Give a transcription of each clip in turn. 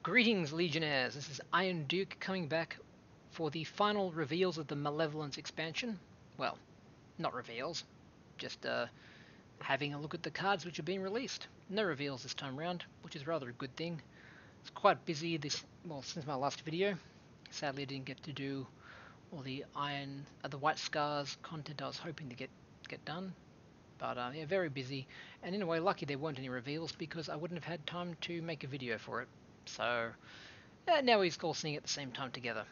Greetings, Legionnaires. This is Iron Duke coming back for the final reveals of the Malevolence expansion. Well, not reveals, just having a look at the cards which have been released. No reveals this time round, which is rather a good thing. It's quite busy since my last video. Sadly, I didn't get to do all the White Scars content I was hoping to get done. But yeah, very busy, and in a way lucky there weren't any reveals because I wouldn't have had time to make a video for it. So now we're all seeing it at the same time together.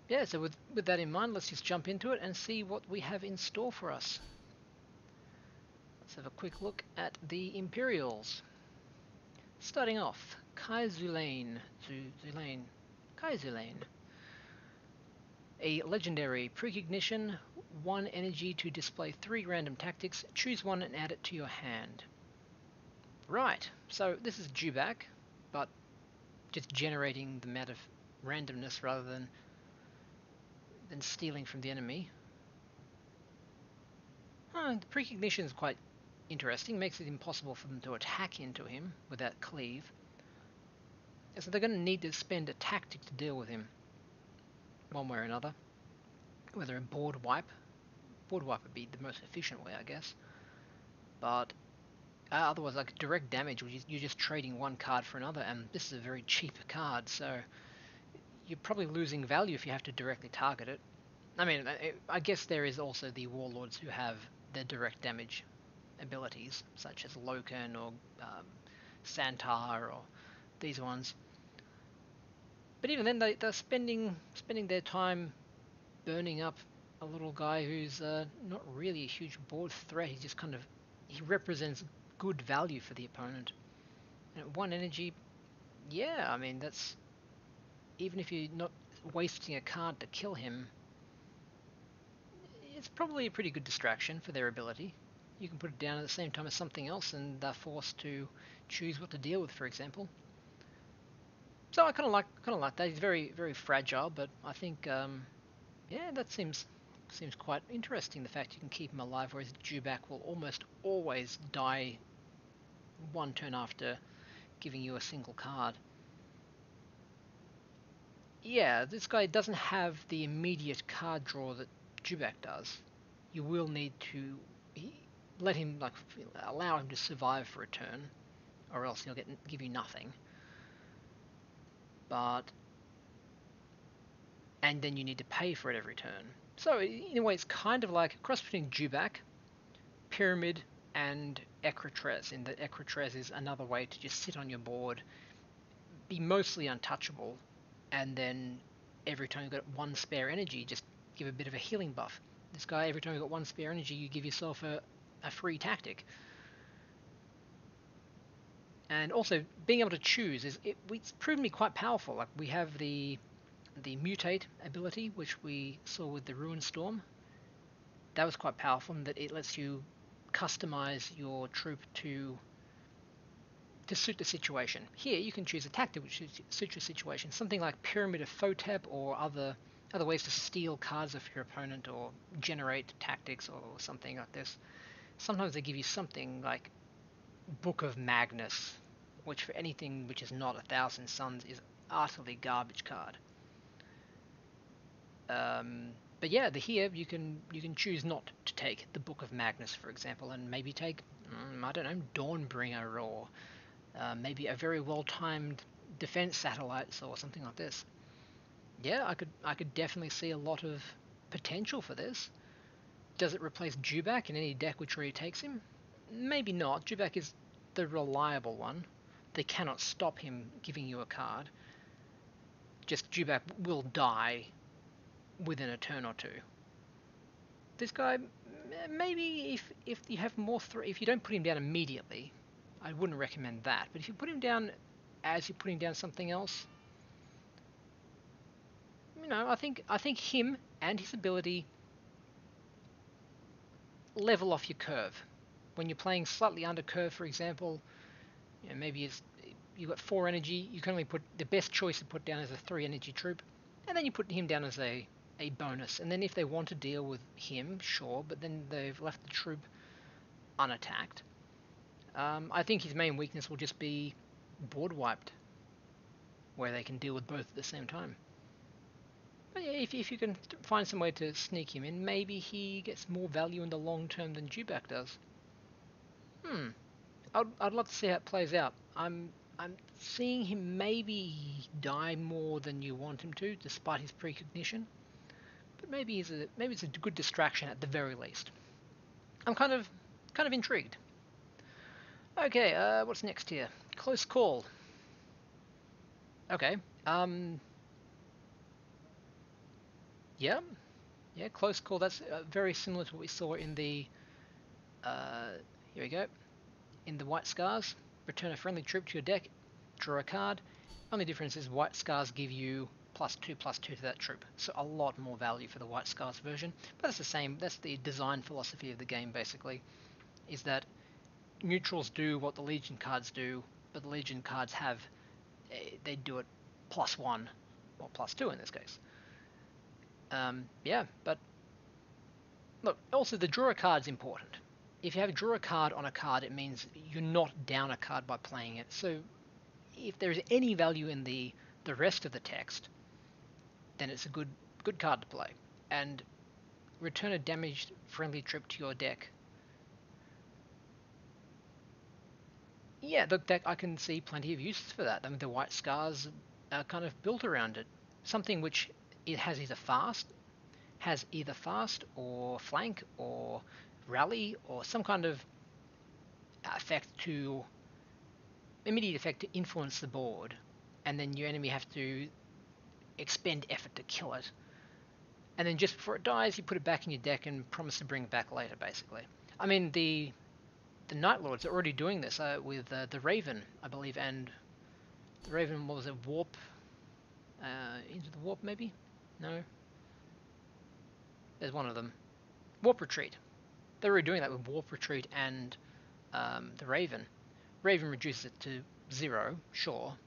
Yeah, so with that in mind, let's just jump into it and see what we have in store for us. Let's have a quick look at the Imperials. Starting off, Zulane. A legendary precognition, 1 energy to display 3 random tactics, choose one and add it to your hand. Right, so this is due back, but just generating the amount of randomness rather than stealing from the enemy. The precognition is quite interesting, makes it impossible for them to attack into him without cleave. So they're going to need to spend a tactic to deal with him, one way or another. Whether a board wipe would be the most efficient way, I guess. But otherwise, like direct damage, you're just trading one card for another, and this is a very cheap card, so you're probably losing value if you have to directly target it. I mean, I guess there is also the warlords who have their direct damage abilities, such as Loken or Santar or these ones. But even then, they're spending their time burning up a little guy who's not really a huge board threat. He's just he represents good value for the opponent. And at 1 energy, yeah, I mean that's, even if you're not wasting a card to kill him, it's probably a pretty good distraction for their ability. You can put it down at the same time as something else, and they're forced to choose what to deal with, for example. So I kind of like that. He's very, very fragile, but I think yeah, that seems quite interesting. The fact you can keep him alive, whereas Dewback will almost always die 1 turn after giving you a single card. Yeah, this guy doesn't have the immediate card draw that Dewback does. You will need to let him, allow him to survive for a turn, or else he'll give you nothing. And then you need to pay for it every turn. So in a way, it's kind of like a cross between Dewback, Pyramid, and Ecratres, in that Ecratres is another way to just sit on your board, be mostly untouchable, and then every time you've got 1 spare energy, just give a bit of a healing buff. This guy, every time you've got 1 spare energy, you give yourself a free tactic. And also, being able to choose, it's proven to be quite powerful. Like, we have the mutate ability, which we saw with the Ruin Storm. That was quite powerful in that it lets you customize your troop to suit the situation. Here you can choose a tactic which suits your situation, something like Pyramid of Photep or other ways to steal cards off your opponent or generate tactics or something like this. Sometimes they give you something like Book of Magnus, which for anything which is not 1,000 Suns is utterly garbage card. But yeah, here you can choose not to take the Book of Magnus, for example, and maybe take I don't know, Dawnbringer, or maybe a very well-timed defense satellites or something like this. Yeah, I could definitely see a lot of potential for this. Does it replace Dewback in any deck which really takes him? Maybe not. Dewback is the reliable one. They cannot stop him giving you a card. Just Dewback will die within a turn or 2. This guy, maybe if you have more if you don't put him down immediately, I wouldn't recommend that. But if you put him down as you're putting down something else, I think him and his ability level off your curve. When you're playing slightly under curve, for example, maybe you've got 4 energy, you can only put the best choice to put down as a 3 energy troop, and then you put him down as a bonus. And then if they want to deal with him, sure, but then they've left the troop unattacked. I think his main weakness will just be board wiped, where they can deal with both at the same time. But yeah, if you can find some way to sneak him in, maybe he gets more value in the long term than Dewback does. I'd love to see how it plays out. I'm seeing him maybe die more than you want him to, despite his precognition. But maybe it's a good distraction at the very least. I'm kind of intrigued. Okay, what's next here? Close call. Okay. Yeah, close call. That's very similar to what we saw in the. Here we go. In the White Scars, return a friendly troop to your deck, draw a card. Only difference is White Scars give you +2/+2 to that troop, so a lot more value for the White Scars version. But it's the same. That's the design philosophy of the game, basically, is that neutrals do what the Legion cards do, but the Legion cards they do it +1 or +2 in this case. Yeah, but look, also the draw a card's important. If you have a draw a card on a card, it means you're not down a card by playing it. So if there is any value in the rest of the text, then it's a good card to play. And return a damaged friendly troop to your deck. Yeah, look, I can see plenty of uses for that. I mean, the White Scars are kind of built around it. Something which it has either fast or flank or rally or some kind of immediate effect to influence the board, and then your enemy have to expend effort to kill it, and then just before it dies you put it back in your deck and promise to bring it back later, basically. I mean, the Night Lords are already doing this with the Raven, I believe, and the Raven, what was it, Warp into the Warp, maybe? No, there's one of them. Warp Retreat. They're already doing that with Warp Retreat and the Raven. Raven reduces it to 0, sure,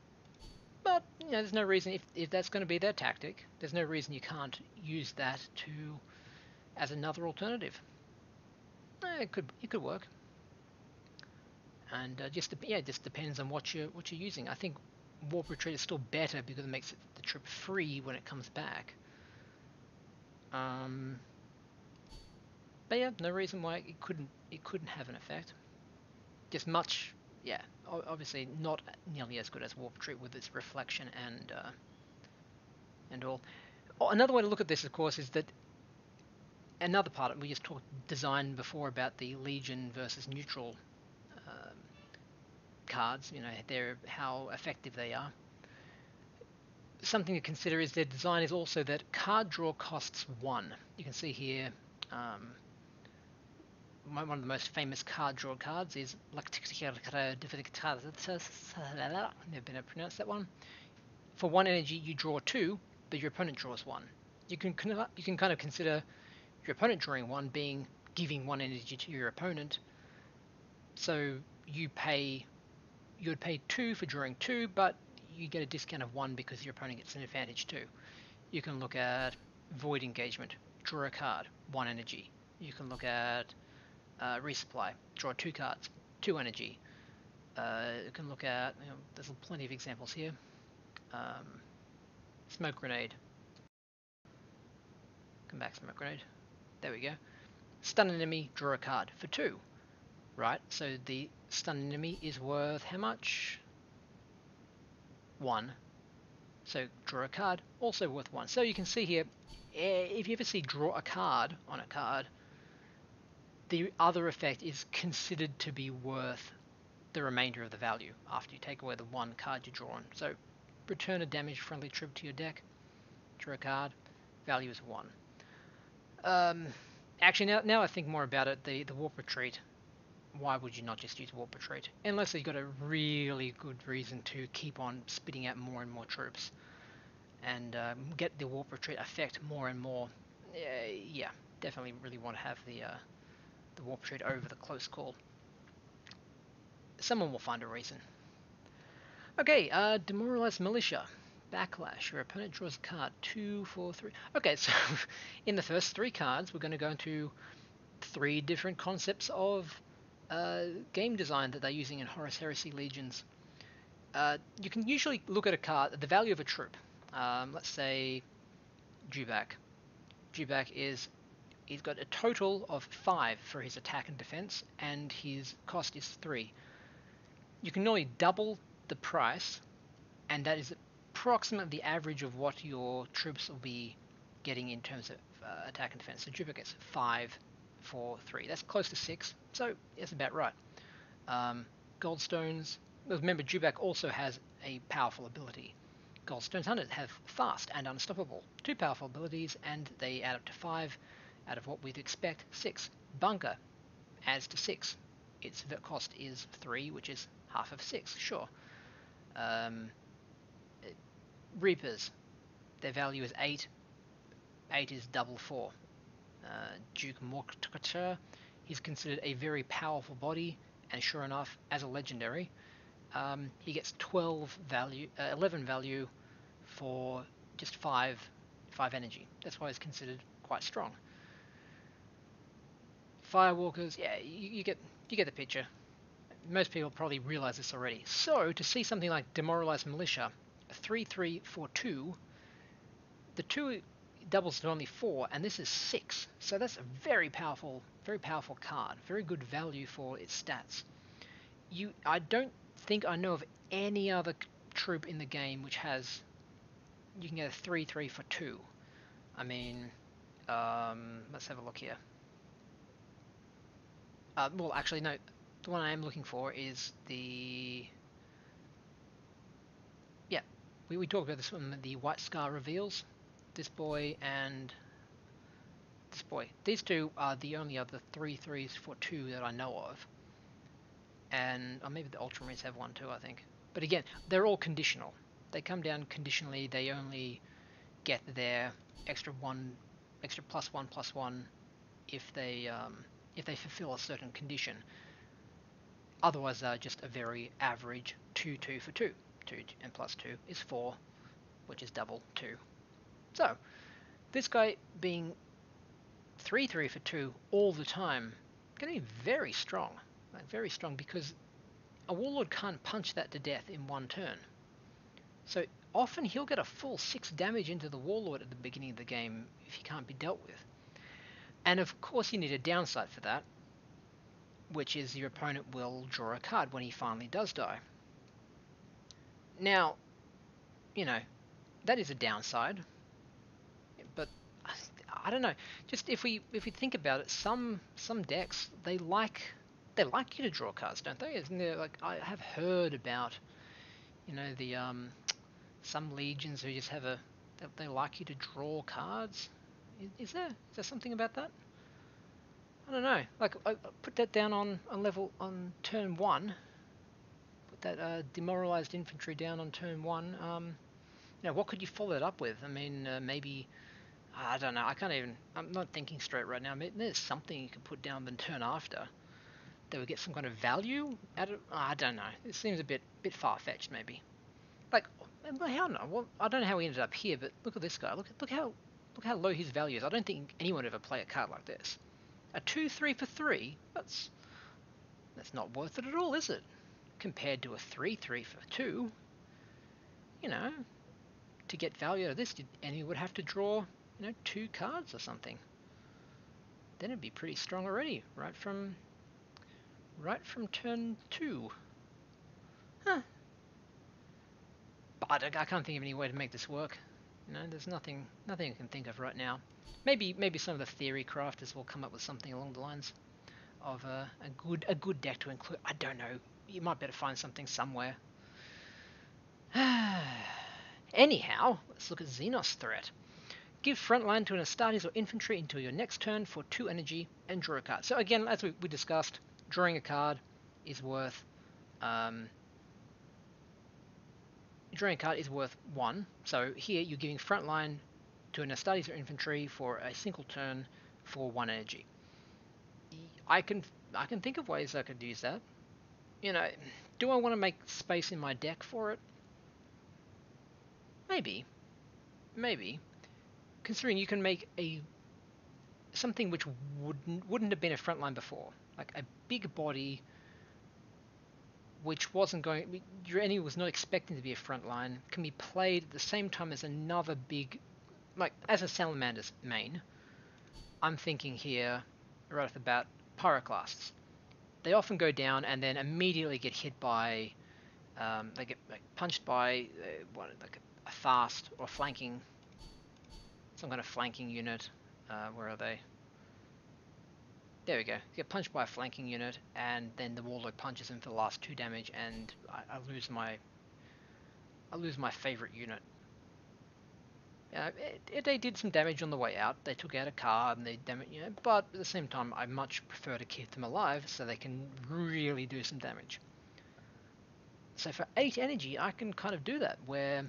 but there's no reason, if that's going to be their tactic, there's no reason you can't use that as another alternative. It could work, and just depends on what you're using. I think Warp Retreat is still better because it makes the trip free when it comes back. But yeah, no reason why it couldn't have an effect. Just obviously not nearly as good as Warp Retreat with its reflection and all. Another way to look at this, of course, is that another part, we just talked design before about the Legion versus neutral cards, how effective they are. Something to consider is their design is also that card draw costs 1. You can see here one of the most famous card draw cards is never been able to pronounce that one. For 1 energy you draw 2, but your opponent draws 1. You can kind of consider your opponent drawing 1 being giving 1 energy to your opponent. So you'd pay 2 for drawing 2, but you get a discount of 1 because your opponent gets an advantage too. You can look at Void Engagement, draw a card, 1 energy. You can look at Resupply, draw 2 cards, 2 energy. You can look at, there's plenty of examples here. Smoke Grenade. Come back, Smoke Grenade. There we go. Stun an enemy, draw a card for 2. Right, so the stun enemy is worth how much? 1. So draw a card, also worth 1. So you can see here, if you ever see draw a card on a card, the other effect is considered to be worth the remainder of the value after you take away the 1 card you draw on. So return a damaged friendly troop to your deck, draw a card, value is 1. Actually, now I think more about it, the Warp Retreat, why would you not just use Warp Retreat? Unless you've got a really good reason to keep on spitting out more and more troops and get the Warp Retreat effect more and more. Yeah, definitely really want to have the Warp Retreat over the close call. Someone will find a reason. Okay, Demoralized Militia. Backlash. Your opponent draws a card. 2, 4, 3. Okay, so in the first 3 cards, we're going to go into 3 different concepts of game design that they're using in Horus Heresy Legions. You can usually look at a card, the value of a troop. Let's say Dewback. Dewback he's got a total of 5 for his attack and defense, and his cost is 3. You can normally double the price, and that is approximately the average of what your troops will be getting in terms of attack and defense. So Dewback gets 5 for 3. That's close to 6, so that's about right. Goldstones. Remember, Dewback also has a powerful ability. Goldstones Hunters have Fast and Unstoppable, 2 powerful abilities, and they add up to 5 out of what we'd expect, 6. Bunker adds to 6. Its cost is 3, which is half of 6, sure. Reapers, their value is 8. 8 is double 4. Duke Morktacher, he's considered a very powerful body, and sure enough, as a legendary, he gets 11 value for just 5 energy. That's why he's considered quite strong. Firewalkers, yeah, you get the picture. Most people probably realize this already. So to see something like Demoralized Militia, 3/3 for 2, the 2 doubles to only 4, and this is 6. So that's a very powerful card. Very good value for its stats. I don't think I know of any other troop in the game which has, you can get a 3/3 for 2. I mean, let's have a look here. Well, actually, no. The one I am looking for is the... Yeah, we talked about this one, the White Scar Reveals. This boy and this boy. These two are the only other 3/3s for 2 that I know of. And maybe the Ultramarines have one too, I think. But again, they're all conditional. They come down conditionally. They only get their extra +1/+1 if they fulfill a certain condition. Otherwise, they're just a very average 2/2 for 2. 2 and +2 is 4, which is double 2. So, this guy being 3/3 for 2 all the time, going to be very strong. Like, very strong, because a Warlord can't punch that to death in one turn. So often he'll get a full 6 damage into the Warlord at the beginning of the game if he can't be dealt with. And of course you need a downside for that, which is your opponent will draw a card when he finally does die. Now, that is a downside, but I don't know. Just if we think about it, some decks they like you to draw cards, don't they? Isn't there, like, I have heard about, the some legions who just have they like you to draw cards. Is there something about that? I don't know. Like, I put that down on turn 1. Put that demoralized infantry down on turn 1. What could you follow that up with? I mean, maybe, I don't know. I'm not thinking straight right now. Maybe there's something you could put down the turn after that would get some kind of value out of. I don't know. It seems a bit far-fetched, maybe. Like, how no? Well, I don't know how we ended up here, but look at this guy. Look how low his value is. I don't think anyone would ever play a card like this. A 2/3 for 3. That's not worth it at all, is it? Compared to a 3/3 for 2. To get value out of this, anyone would have to draw, 2 cards or something. Then it'd be pretty strong already, right from turn 2. Huh. But I can't think of any way to make this work. There's nothing I can think of right now. Maybe some of the theory crafters will come up with something along the lines of a good deck to include. I don't know. You might better find something somewhere. Anyhow, let's look at Xenos Threat. Give frontline to an Astartes or infantry until your next turn for 2 energy and draw a card. So again, as we discussed, drawing a card is worth 1. So here you're giving frontline to an Astartes or infantry for a single turn for 1 energy. I can think of ways I could use that. Do I want to make space in my deck for it? Maybe. Considering you can make something which wouldn't have been a frontline before, like a big body which wasn't going, your enemy was not expecting to be a front line, can be played at the same time as another big, like as a Salamander's main. I'm thinking here, right off the bat, Pyroclasts. They often go down and then immediately get hit by, they get like, punched by like a fast or flanking, some kind of flanking unit. Where are they? There we go. Get punched by a flanking unit, and then the Warlord punches him for the last 2 damage, and I lose my favorite unit. They did some damage on the way out. They took out a card and they damage, but at the same time, I much prefer to keep them alive so they can really do some damage. So for 8 energy, I can kind of do that. Where,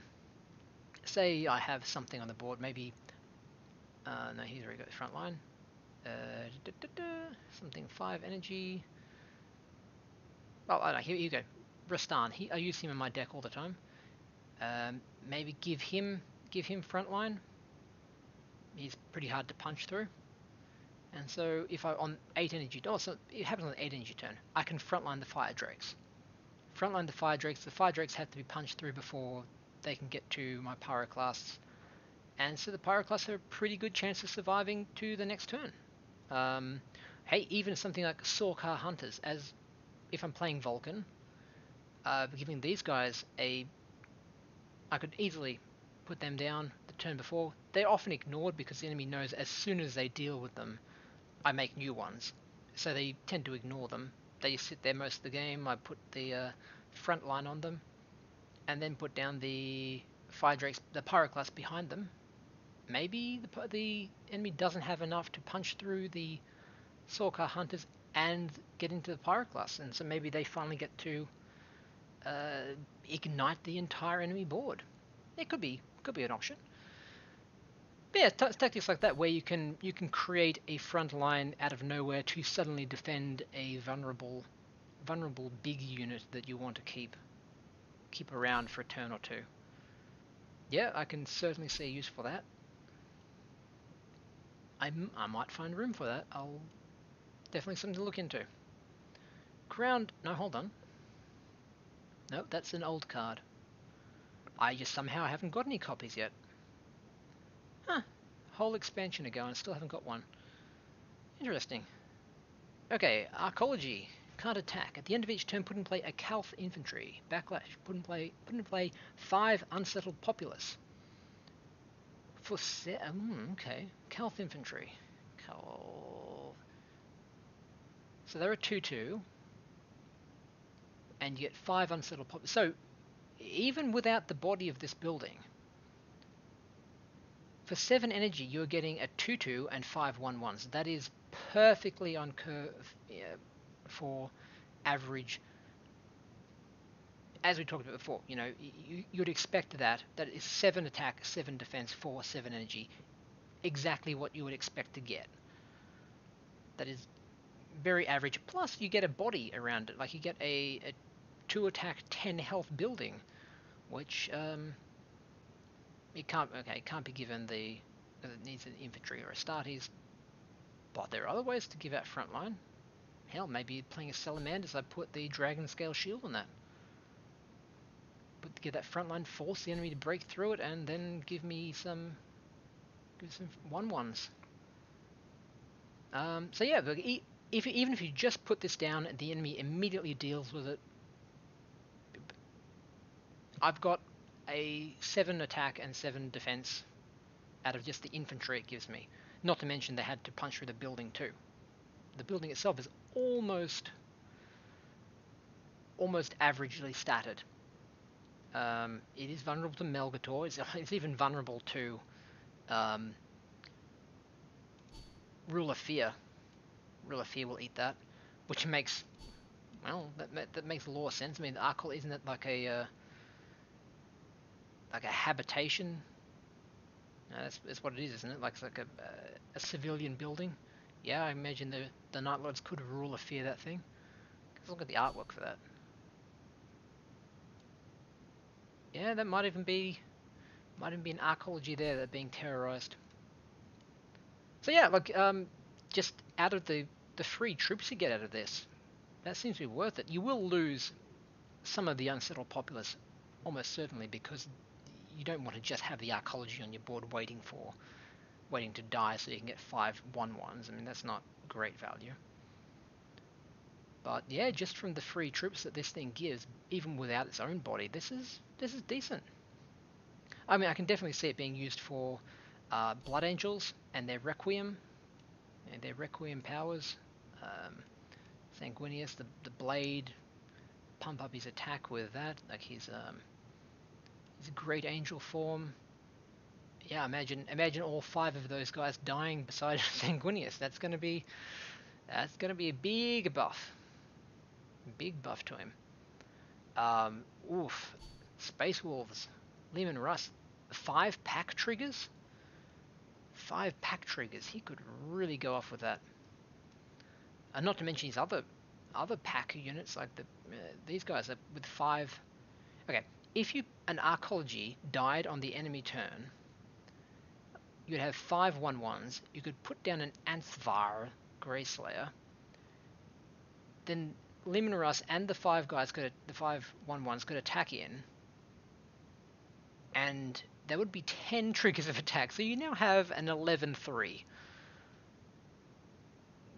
say, I have something on the board, maybe. No, he's already got the front line. Something 5 energy. Oh, I know. Here you go. Rastan. I use him in my deck all the time. Maybe give him frontline. He's pretty hard to punch through. And so if I on 8 energy, so it happens on the 8 energy turn, I can frontline the Fire Drakes. Frontline the Fire Drakes. The Fire Drakes have to be punched through before they can get to my Pyroclasts. And so the Pyroclasts have a pretty good chance of surviving to the next turn. Hey, even something like Sorkar Hunters, as if I'm playing Vulcan, giving these guys I could easily put them down the turn before. They're often ignored because the enemy knows as soon as they deal with them, I make new ones. So they tend to ignore them. They sit there most of the game. I put the front line on them, and then put down the Fire Drakes, the Pyroclast behind them. Maybe the enemy doesn't have enough to punch through the Sorkar Hunters and get into the Pyroclast, and so maybe they finally get to ignite the entire enemy board. It could be an option. But yeah, tactics like that where you can create a front line out of nowhere to suddenly defend a vulnerable big unit that you want to keep around for a turn or two. Yeah, I can certainly see use for that. I might find room for that. I'll definitely something to look into. Ground. No, hold on. No, that's an old card. I just somehow haven't got any copies yet. Huh. Whole expansion ago and I still haven't got one. Interesting. Okay, Arcology. Can't attack. At the end of each turn, put in play a Calth Infantry. Backlash. Put in play 5 Unsettled Populace. For okay. Calth Infantry. So they're a 2/2. And you get 5 Unsettled Populace. So even without the body of this building, for 7 energy, you're getting a 2/2 and 5 1/1s. That is perfectly on curve for average. As we talked about before, you'd expect that is 7 attack, 7 defense, 4 7 energy, exactly what you would expect to get. That is very average. Plus, you get a body around it, like you get a 2 attack, 10 health building, which it can't be given it needs an infantry or a Astartes, but there are other ways to give out frontline. Hell, maybe playing a Salamanders, I put the Dragon Scale Shield on that. But to get that frontline, force the enemy to break through it, and then give some 1/1s. So yeah, even if you just put this down, the enemy immediately deals with it. I've got a 7 attack and 7 defense out of just the infantry it gives me. Not to mention they had to punch through the building too. The building itself is almost averagely statted. It is vulnerable to Melgator. It's even vulnerable to Rule of Fear. Rule of Fear will eat that, which makes that makes a lot of sense. I mean, the Arcology, isn't it like a habitation? No, that's what it is, isn't it? Like it's like a civilian building. Yeah, I imagine the Night Lords could Rule of Fear that thing. Let's look at the artwork for that. Yeah, that might even be an Arcology there that being terrorized. So yeah, like just out of the free troops you get out of this, that seems to be worth it. You will lose some of the unsettled populace, almost certainly, because you don't want to just have the Arcology on your board waiting to die so you can get 5 1/1s. I mean, that's not great value. But yeah, just from the free troops that this thing gives, even without its own body, this is decent. I mean, I can definitely see it being used for Blood Angels and their Requiem powers. Sanguinius, the blade, pump up his attack with that, like his great angel form. Yeah, imagine all 5 of those guys dying beside Sanguinius. That's gonna be a big buff to him. Oof, Space Wolves, Lehman Russ, 5 pack triggers. 5 pack triggers. He could really go off with that. And not to mention his other pack units, like these guys are with 5. Okay, if an Arcology died on the enemy turn, you'd have 5 1/1s. You could put down an Anthvar Greyslayer. Then Lehman Russ and the 5 1/1s could attack in, and there would be 10 triggers of attack. So you now have an 11-3.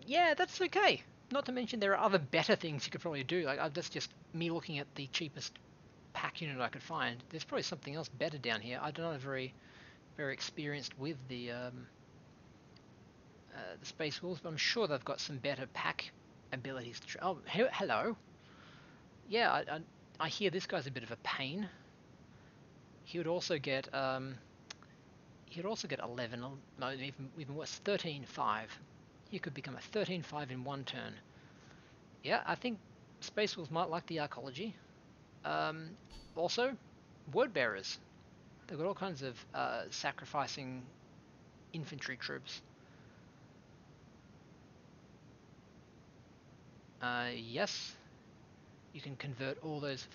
Yeah, that's okay. Not to mention there are other better things you could probably do. Like that's just me looking at the cheapest pack unit I could find. There's probably something else better down here. I'm not very experienced with the Space Wolves, but I'm sure they've got some better pack abilities. Oh, hello. Yeah, I hear this guy's a bit of a pain. He would also get 11, no, even worse, 13-5. He could become a 13-5 in one turn. Yeah, I think Space Wolves might like the Arcology. Also, Word Bearers. They've got all kinds of sacrificing infantry troops. Yes, you can convert all those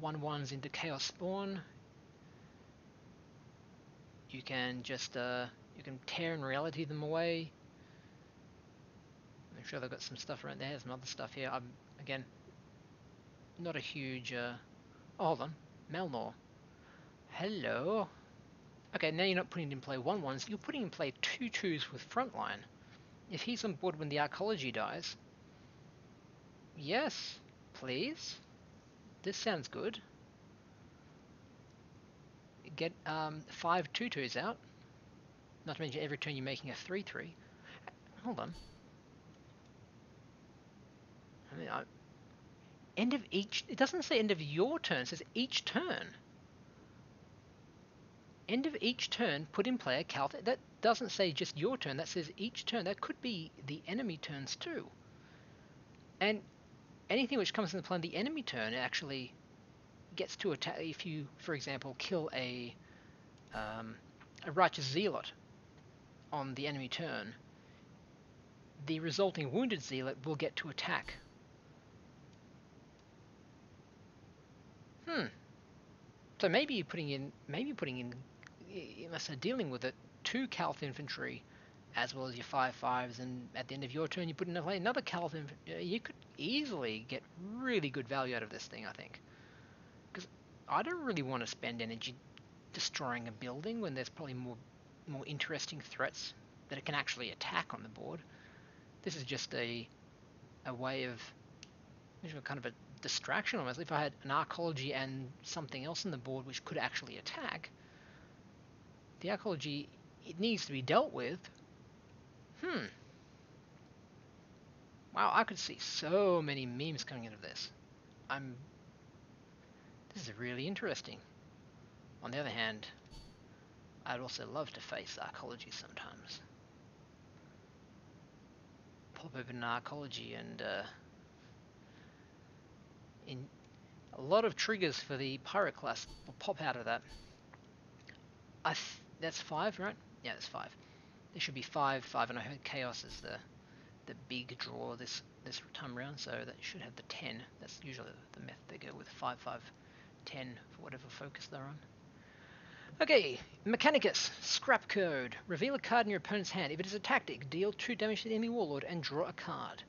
1/1s into Chaos Spawn. You can just you can tear and reality them away. I'm sure they've got some stuff around there. There's some other stuff here. I'm again not a huge. Oh, hold on, Melnor. Hello. Okay, now you're not putting in play 1/1s. You're putting in play 2/2s with Frontline. If he's on board when the Arcology dies, yes, please. This sounds good. Get 5 2/2s out. Not to mention every turn you're making a 3/3. Hold on. I mean, end of each. It doesn't say end of your turn. It says each turn. End of each turn, put in play a Calth. That doesn't say just your turn. That says each turn. That could be the enemy turns too. And anything which comes into play on the enemy turn actually gets to attack. If you, for example, kill a Righteous Zealot on the enemy turn, the resulting Wounded Zealot will get to attack. So maybe you're putting in, unless they're dealing with it, 2 Calth infantry, as well as your 5/5s, and at the end of your turn you put in play another Calth infantry. You could easily get really good value out of this thing, I think. Because I don't really want to spend energy destroying a building when there's probably more interesting threats that it can actually attack on the board. This is just a way of kind of a distraction almost. If I had an Arcology and something else on the board which could actually attack, the Arcology, it needs to be dealt with. Wow, I could see so many memes coming out of this. This is really interesting. On the other hand, I'd also love to face Arcology sometimes. Pop open an Arcology and in a lot of triggers for the Pirate class will pop out of that. That's 5, right? Yeah, that's 5. There should be 5, and I heard Chaos is the big draw this time round, so that should have the 10. That's usually the method they go with, 5, 5, 10 for whatever focus they're on. Okay, Mechanicus, Scrapcode. Reveal a card in your opponent's hand. If it is a tactic, deal 2 damage to the enemy warlord and draw a card.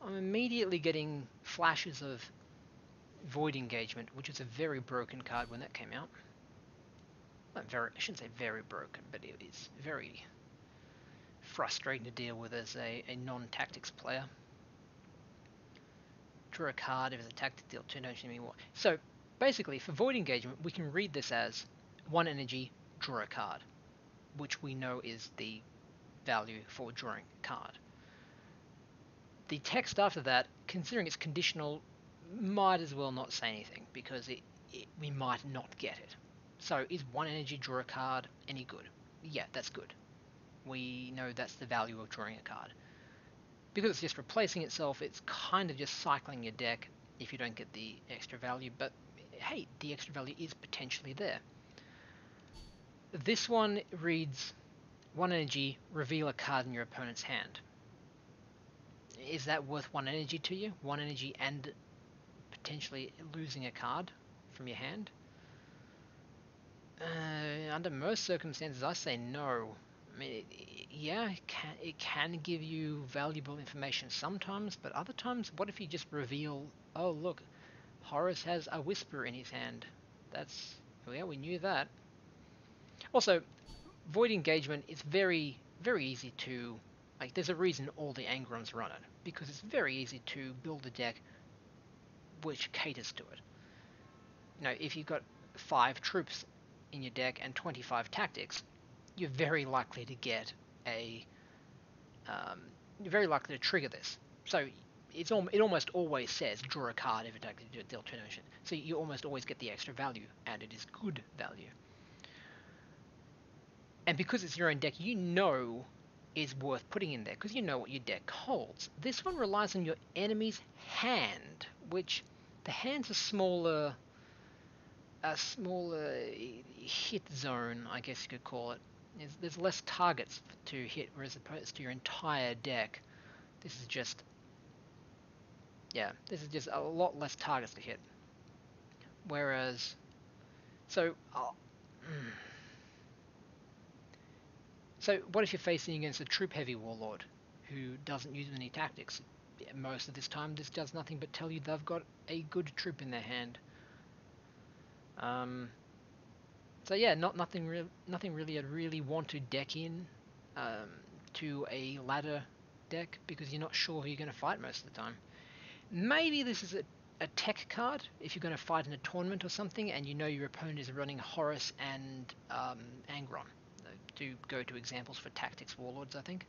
I'm immediately getting flashes of Void Engagement, which is a very broken card when that came out. Not very, I shouldn't say very broken, but it is very frustrating to deal with as a non-tactics player. Draw a card if it's a tactic, deal 2 damage anymore. So basically, for Void Engagement, we can read this as 1 energy, draw a card, which we know is the value for drawing a card. The text after that, considering it's conditional, might as well not say anything, because we might not get it. So is 1 energy, draw a card, any good? Yeah, that's good. We know that's the value of drawing a card. Because it's just replacing itself, it's kind of just cycling your deck if you don't get the extra value, but hey, the extra value is potentially there. This one reads 1 energy, reveal a card in your opponent's hand. Is that worth 1 energy to you? 1 energy and potentially losing a card from your hand? Under most circumstances, I say no. I mean, yeah, it can give you valuable information sometimes, but other times, what if you just reveal, oh look, Horus has a Whisper in his hand. That's, yeah, we knew that. Also, Void Engagement is very, very easy to, like, there's a reason all the Angrons run it, because it's very easy to build a deck which caters to it. You know, if you've got 5 troops in your deck and 25 tactics, you're very likely to get you're very likely to trigger this. So it almost always says draw a card if attack deal 2 damage. So you almost always get the extra value, and it is good value. And because it's your own deck, you know is worth putting in there because you know what your deck holds. This one relies on your enemy's hand, which the hand's a smaller hit zone, I guess you could call it. There's less targets to hit, whereas opposed to your entire deck, this is just a lot less targets to hit. Whereas, so what if you're facing against a troop-heavy warlord who doesn't use any tactics? Most of this time, this does nothing but tell you they've got a good troop in their hand. So yeah, nothing really I'd really want to deck in to a ladder deck because you're not sure who you're going to fight most of the time. Maybe this is a tech card if you're going to fight in a tournament or something and you know your opponent is running Horus and Angron. To go to examples for tactics warlords, I think.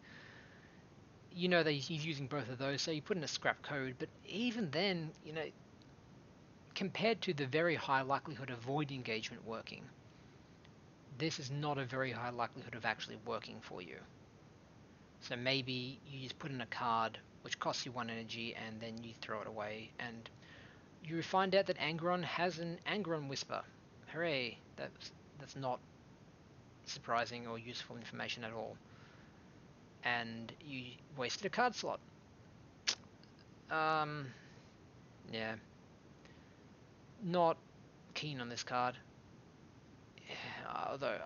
You know that he's using both of those, so you put in a Scrapcode, but even then, you know, compared to the very high likelihood of Void Engagement working, this is not a very high likelihood of actually working for you. So maybe you just put in a card which costs you 1 energy and then you throw it away and you find out that Angron has an Angron Whisper. Hooray! That's not surprising or useful information at all. And you wasted a card slot. Yeah. Not keen on this card. Although,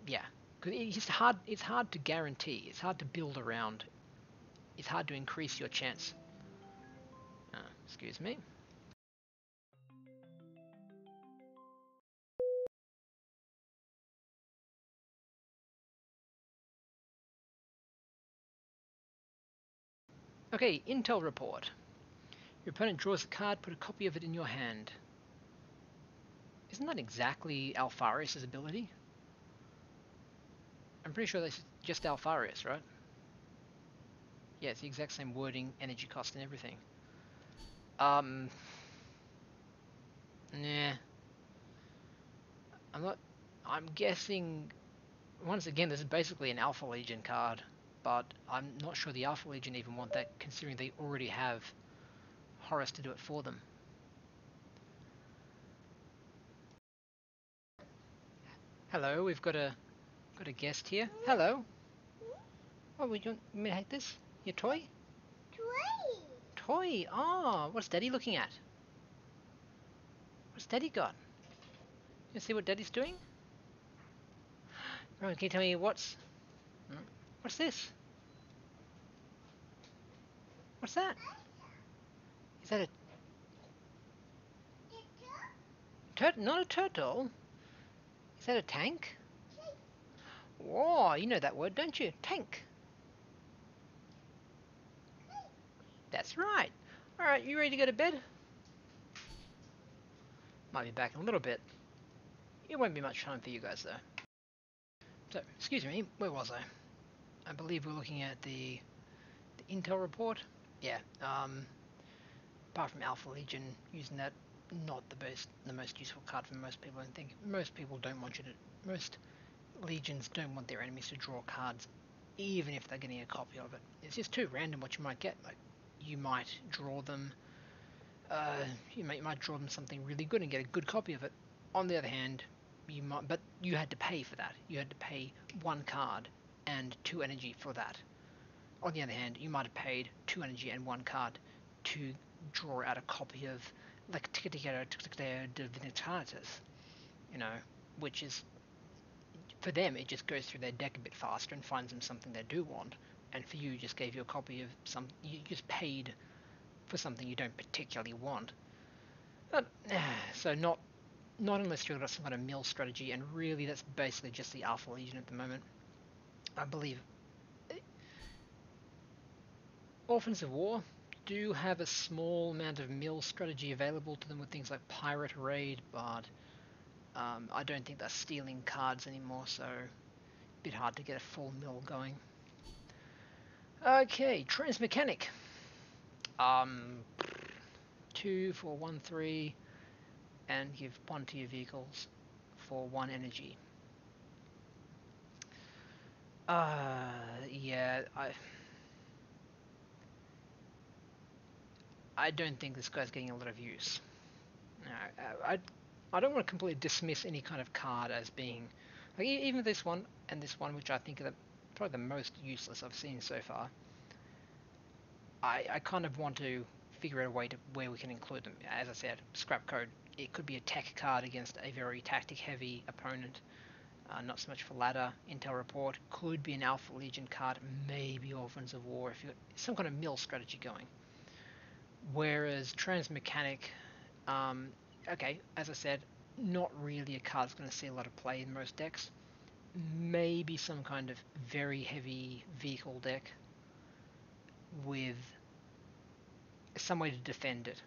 yeah. Cause it's hard to guarantee. It's hard to build around. It's hard to increase your chance. Excuse me. Okay, Intel report. Your opponent draws a card, put a copy of it in your hand. Isn't that exactly Alfarius' ability? I'm pretty sure that's just Alfarius, right? Yeah, it's the exact same wording, energy cost, and everything. Nah. I'm guessing... Once again, this is basically an Alpha Legion card, but I'm not sure the Alpha Legion even want that, considering they already have Horus to do it for them. Hello, we've got a guest here. Hello. Oh, would you want me to take this? Your toy? Toy. Oh, what's Daddy looking at? What's Daddy got? You see what Daddy's doing? Oh, can you tell me what's this? What's that? Is that a not a turtle? Is that a tank? Whoa, you know that word, don't you? Tank. That's right. Alright, you ready to go to bed? Might be back in a little bit. It won't be much time for you guys though. So, excuse me, where was I? I believe we're looking at the intel report. Yeah, apart from Alpha Legion, using that, not the most useful card for most people. I think most people don't want you to, most legions don't want their enemies to draw cards, even if they're getting a copy of it. It's just too random what you might get. Like, you might draw them, you might draw them something really good and get a good copy of it. On the other hand, you might, but you had to pay for that. You had to pay 1 card and 2 energy for that. On the other hand, you might have paid 2 energy and 1 card to draw out a copy of like Divinitatis, you know, which is, for them, it just goes through their deck a bit faster and finds them something they do want, and for you, just gave you a copy of you just paid for something you don't particularly want. But, so not unless you've got some kind of mill strategy, and really that's basically just the Alpha Legion at the moment. I believe Orphans of War do have a small amount of mill strategy available to them with things like Pirate Raid, but I don't think they're stealing cards anymore, so a bit hard to get a full mill going. Okay, Transmechanic. 2 for 1/3, and give 1 to your vehicles for 1 energy. Yeah, I don't think this guy's getting a lot of use. I don't want to completely dismiss any kind of card as being, like, even this one and this one, which I think are probably the most useless I've seen so far. I kind of want to figure out a way to where we can include them. As I said, Scrapcode, it could be a tech card against a very tactic heavy opponent, not so much for ladder. Intel report could be an Alpha Legion card, maybe Orphans of War if you've got some kind of mill strategy going. Whereas Transmechanic, okay, as I said, not really a card that's going to see a lot of play in most decks. Maybe some kind of very heavy vehicle deck with some way to defend it.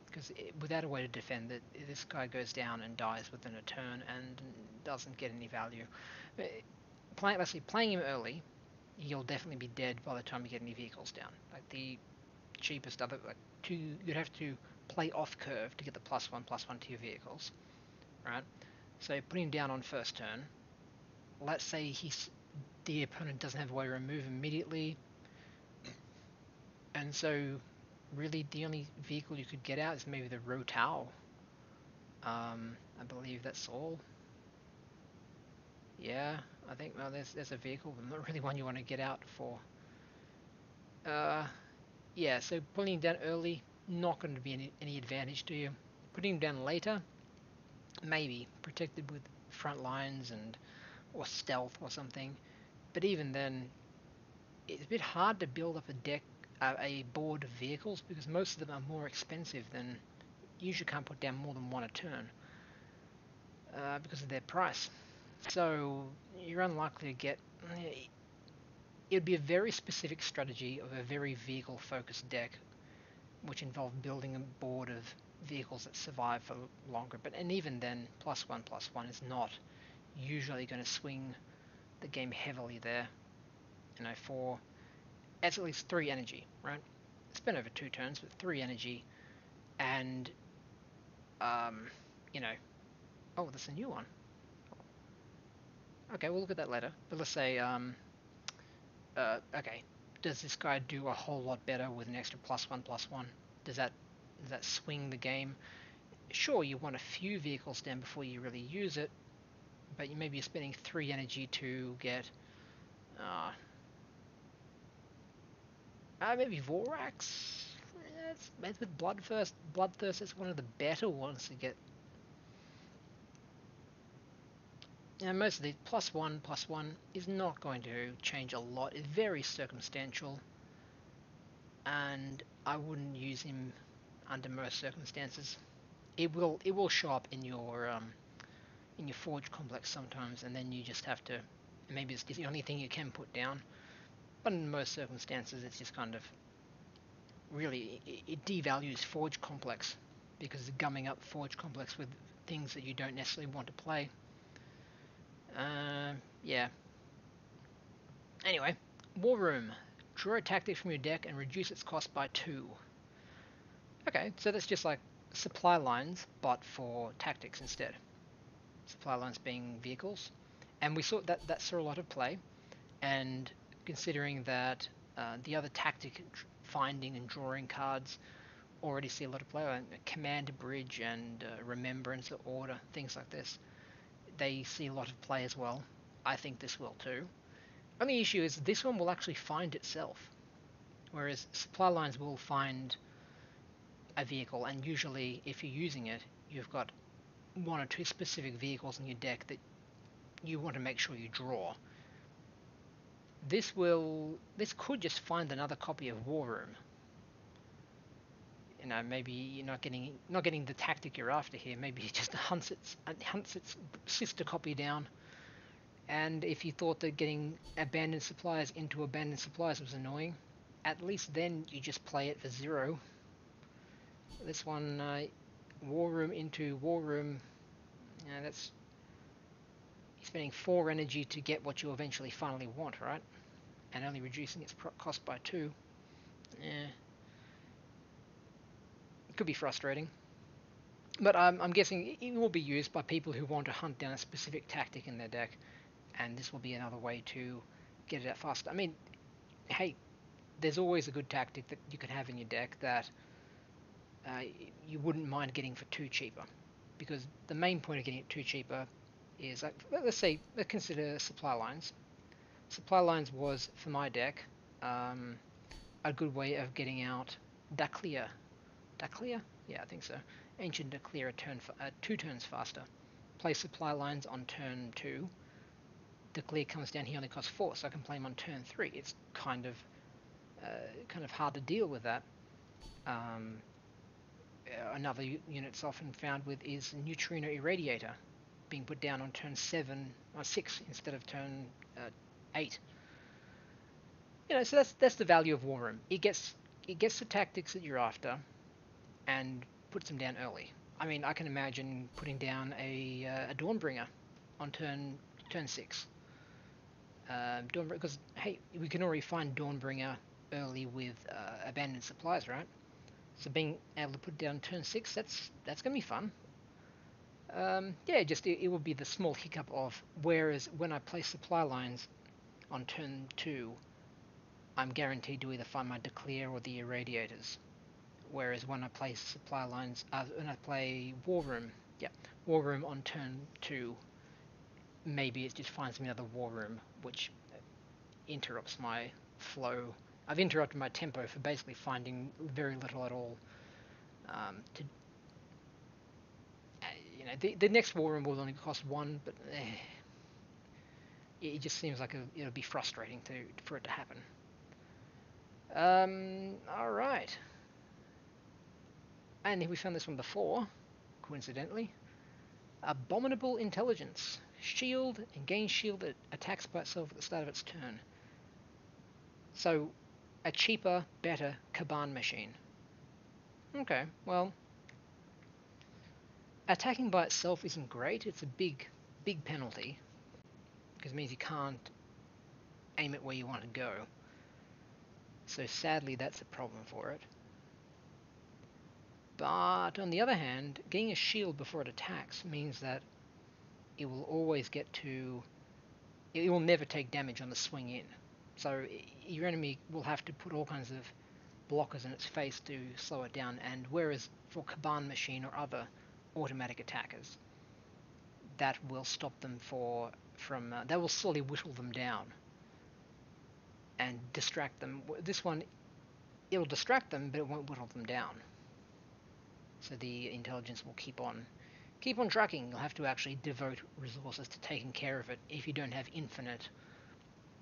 Because without a way to defend it, this guy goes down and dies within a turn and doesn't get any value. Playing him early, he'll definitely be dead by the time you get any vehicles down. Like the cheapest other, like you'd have to play off curve to get the +1/+1 to your vehicles, right? So putting him down on first turn. Let's say the opponent doesn't have a way to remove immediately, and so really the only vehicle you could get out is maybe the Rotao. I believe that's all. Yeah, I think, well, there's a vehicle, but not really one you want to get out for. Yeah, so pulling him down early, not going to be any advantage to you. Putting him down later, maybe protected with front lines or stealth or something. But even then, it's a bit hard to build up a board of vehicles, because most of them are more expensive than, you usually can't put down more than 1 a turn because of their price. So you're unlikely to get, it would be a very specific strategy of a very vehicle focused deck, which involved building a board of vehicles that survive for longer. And even then, +1/+1 is not usually going to swing the game heavily there. You know, for it's at least 3 energy, right? Spend over 2 turns, but 3 energy, and you know, oh, that's a new one. Okay, we'll look at that later. But let's say, okay, does this guy do a whole lot better with an extra +1/+1? Does that swing the game? Sure, you want a few vehicles down before you really use it, but maybe you're spending 3 energy to get maybe Vorax. It's with Bloodthirst is one of the better ones to get. Yeah, most of the +1/+1 is not going to change a lot. It's very circumstantial, and I wouldn't use him under most circumstances. It will show up in your forge complex sometimes, and then you just have to, maybe it's the only thing you can put down. But in most circumstances, it's just kind of really it devalues forge complex because it's gumming up forge complex with things that you don't necessarily want to play. Yeah. Anyway, War Room. Draw a tactic from your deck and reduce its cost by 2. Okay, so that's just like supply lines, but for tactics instead. Supply lines being vehicles, and we saw that saw a lot of play. And considering that the other tactic finding and drawing cards already see a lot of play, like Command Bridge and Remembrance or Order, things like this, they see a lot of play as well. I think this will too. Only issue is this one will actually find itself, whereas supply lines will find a vehicle, and usually if you're using it, you've got 1 or 2 specific vehicles in your deck that you want to make sure you draw. This could just find another copy of War Room. You know, maybe you're not getting the tactic you're after here. Maybe it just hunts its sister copy down. And if you thought that getting abandoned supplies into abandoned supplies was annoying, at least then you just play it for 0. This one, War Room into War Room, that's spending 4 energy to get what you eventually finally want, right? And only reducing its cost by 2. Yeah. It could be frustrating. But I'm guessing it will be used by people who want to hunt down a specific tactic in their deck, and this will be another way to get it out faster. I mean, hey, there's always a good tactic that you could have in your deck that you wouldn't mind getting for 2 cheaper, because the main point of getting it 2 cheaper is, like, let's consider supply lines. Supply lines was, for my deck, a good way of getting out Daclea. Daclea? Yeah, I think so. Ancient Daclea 2 turns faster. Play supply lines on turn 2. Daclea comes down, he only costs 4, so I can play him on turn 3. It's kind of hard to deal with that. Another unit it's often found with is Neutrino Irradiator, being put down on turn 7 or 6 instead of turn 8. You know, so that's the value of War Room. It gets the tactics that you're after, and puts them down early. I mean, I can imagine putting down a Dawnbringer on turn 6. Dawnbringer, because hey, we can already find Dawnbringer early with abandoned supplies, right? So being able to put it down turn 6, that's gonna be fun. Yeah, just it will be the small hiccup of, whereas when I play supply lines on turn 2, I'm guaranteed to either find my Declare or the Irradiators. Whereas when I play supply lines, when I play War Room on turn 2, maybe it just finds me another War Room, which interrupts my flow. I've interrupted my tempo for basically finding very little at all. The next War Room will only cost 1, but it just seems like it'll be frustrating for it to happen. All right. And we found this one before, coincidentally. Abominable Intelligence. Shield and gain shield that attacks by itself at the start of its turn. So, a cheaper, better Kaban machine. Okay, well, attacking by itself isn't great. It's a big penalty, because it means you can't aim it where you want to go. So sadly, that's a problem for it. But on the other hand, getting a shield before it attacks means that it will always it will never take damage on the swing in. So your enemy will have to put all kinds of blockers in its face to slow it down, and whereas for Kaban Machine or other automatic attackers, that will stop them from that will slowly whittle them down and distract them. This one, it'll distract them, but it won't whittle them down. So the intelligence will keep on tracking. You'll have to actually devote resources to taking care of it if you don't have infinite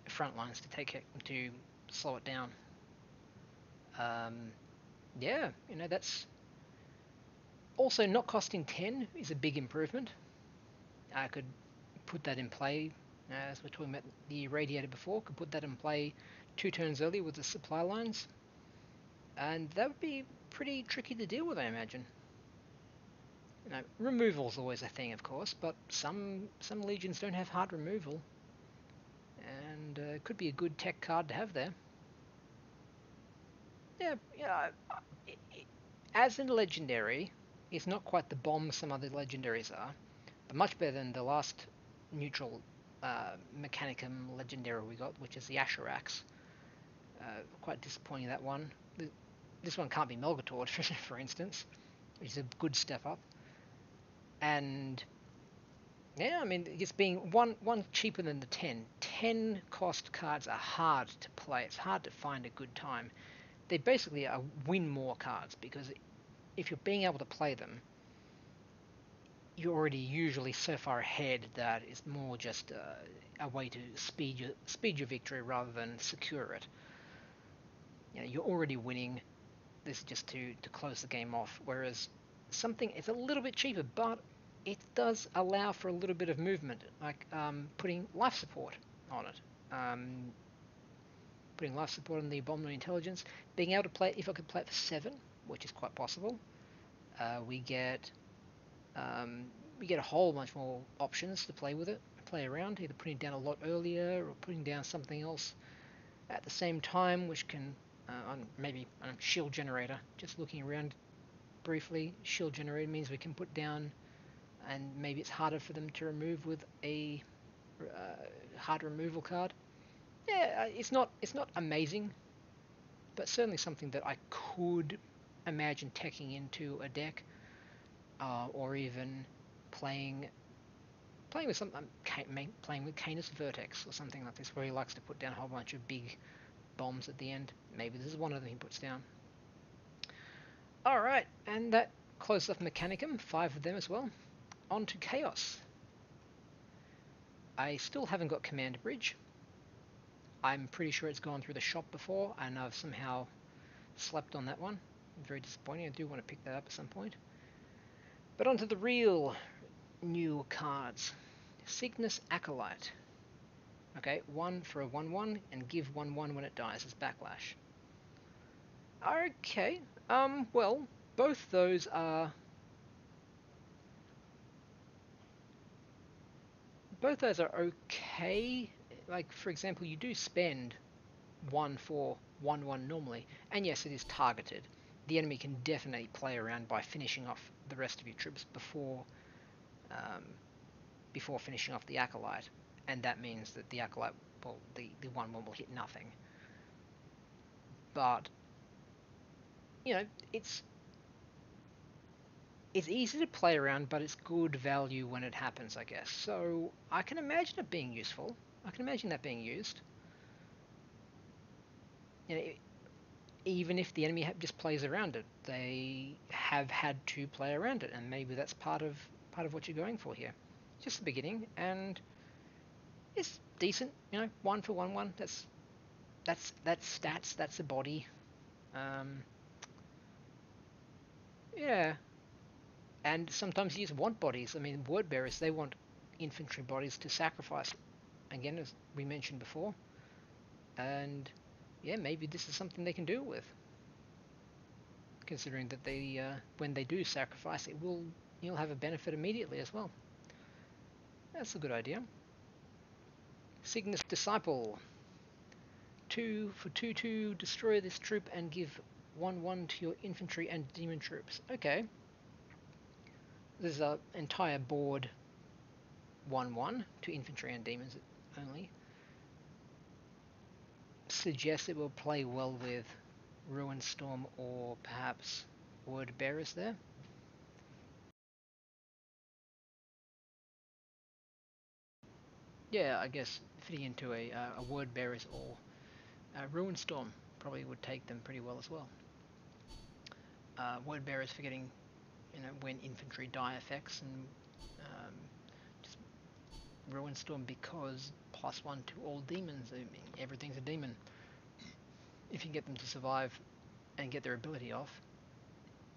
front lines to slow it down. Yeah, that's Also, not costing 10 is a big improvement. I could put that in play, as we're talking about the Irradiator before, could put that in play 2 turns early with the supply lines, and that would be pretty tricky to deal with, I imagine. You know, removal's always a thing, of course, but some legions don't have hard removal, and it could be a good tech card to have there. Yeah, as in legendary, it's not quite the bomb some other legendaries are, but much better than the last neutral Mechanicum legendary we got, which is the Asherax. Quite disappointing, that one. This one can't be Melgator, for instance, which is a good step up. And yeah, I mean, it's being one cheaper than the 10. 10 cost cards are hard to play. It's hard to find a good time. They basically are win more cards, because if you're being able to play them, you're already usually so far ahead that it's more just a way to speed your victory rather than secure it. You know, you're already winning. This is just to close the game off. Whereas something is a little bit cheaper, but it does allow for a little bit of movement, like putting life support on it. Putting life support on the Abominable Intelligence, being able to play it, if I could play it for 7, which is quite possible, we get a whole bunch more options to play with it, play around, either putting down a lot earlier or putting down something else at the same time, which can maybe shield generator. Just looking around briefly, shield generator means we can put down, and maybe it's harder for them to remove with a hard removal card. Yeah, it's not amazing, but certainly something that I could imagine teching into a deck, or even playing with something, playing with Canis Vertex or something like this, where he likes to put down a whole bunch of big bombs at the end. Maybe this is one of them he puts down. Alright, and that closes off Mechanicum, 5 of them as well. On to Chaos. I still haven't got Commander Bridge. I'm pretty sure it's gone through the shop before, and I've somehow slept on that one. Very disappointing. I do want to pick that up at some point. But on to the real new cards. Cygnus Acolyte. Okay, 1 for a 1/1, and give 1/1 when it dies as backlash. Okay, well, both those are... Both those are okay. Like, for example, you do spend 1 for 1/1 normally, and yes, it is targeted. The enemy can definitely play around by finishing off the rest of your troops before finishing off the Acolyte, and that means that the Acolyte, well, the 1/1 will hit nothing. But you know, it's easy to play around, but it's good value when it happens, I guess. So I can imagine it being useful. I can imagine that being used. You know, even if the enemy just plays around it, they have had to play around it, and maybe that's part of what you're going for here. Just the beginning, and it's decent. You know, 1 for 1/1. That's stats. That's a body. Yeah. And sometimes you just want bodies. I mean, word bearers, they want infantry bodies to sacrifice, again, as we mentioned before. And yeah, maybe this is something they can do with, considering that they, when they do sacrifice, you'll have a benefit immediately as well. That's a good idea. Signus Disciple. 2 for 2/2, destroy this troop and give 1/1 to your infantry and demon troops. Okay. This is an entire board 1/1 to infantry and demons only. Suggests it will play well with Ruin Storm or perhaps Word Bearers there. Yeah, I guess fitting into a Word Bearers or Ruin Storm probably would take them pretty well as well. Word Bearers for getting, you know, when infantry die effects, and just Ruin Storm because +1 to all demons. I mean, everything's a demon. If you can get them to survive and get their ability off,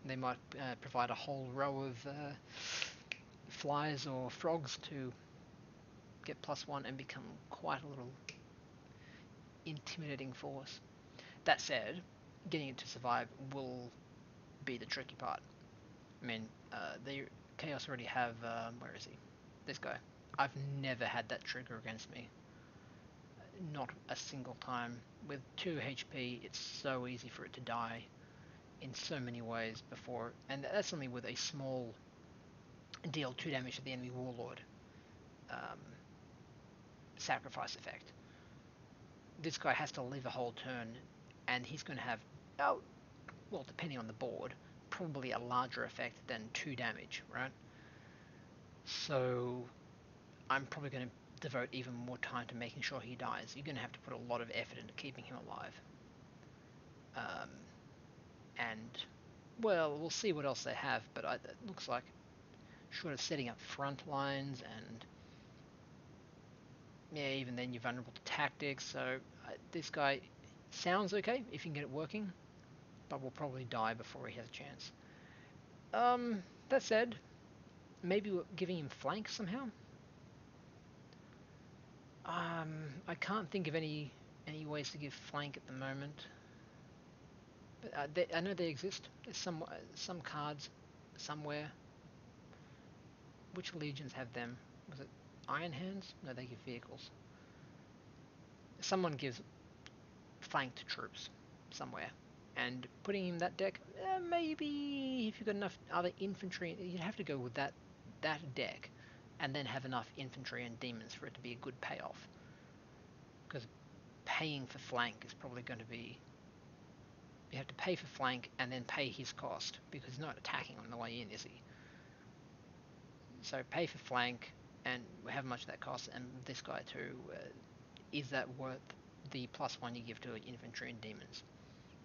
They might provide a whole row of flies or frogs to get +1 and become quite a little intimidating force. That said, getting it to survive will be the tricky part. I mean, the Chaos already have, where is he? This guy. I've never had that trigger against me. Not a single time. With 2 HP, it's so easy for it to die in so many ways before, and that's only with a small deal 2 damage to the enemy warlord sacrifice effect. This guy has to live a whole turn, and he's going to have, oh, well, depending on the board, probably a larger effect than 2 damage, right? So I'm probably going to devote even more time to making sure he dies. You're going to have to put a lot of effort into keeping him alive. And, well, we'll see what else they have, but it looks like short of setting up front lines, and yeah, even then you're vulnerable to tactics, so this guy sounds okay if you can get it working, but will probably die before he has a chance. That said, maybe we're giving him flank somehow? I can't think of any ways to give flank at the moment. But I know they exist. There's some cards somewhere. Which legions have them? Was it Iron Hands? No, they give vehicles. Someone gives flank to troops somewhere. And putting him in that deck, maybe if you've got enough other infantry, you'd have to go with that deck, and then have enough infantry and demons for it to be a good payoff. Because paying for flank is probably going to be, you have to pay for flank and then pay his cost, because he's not attacking on the way in, is he? So pay for flank and how much that costs, and this guy too, is that worth the +1 you give to infantry and demons?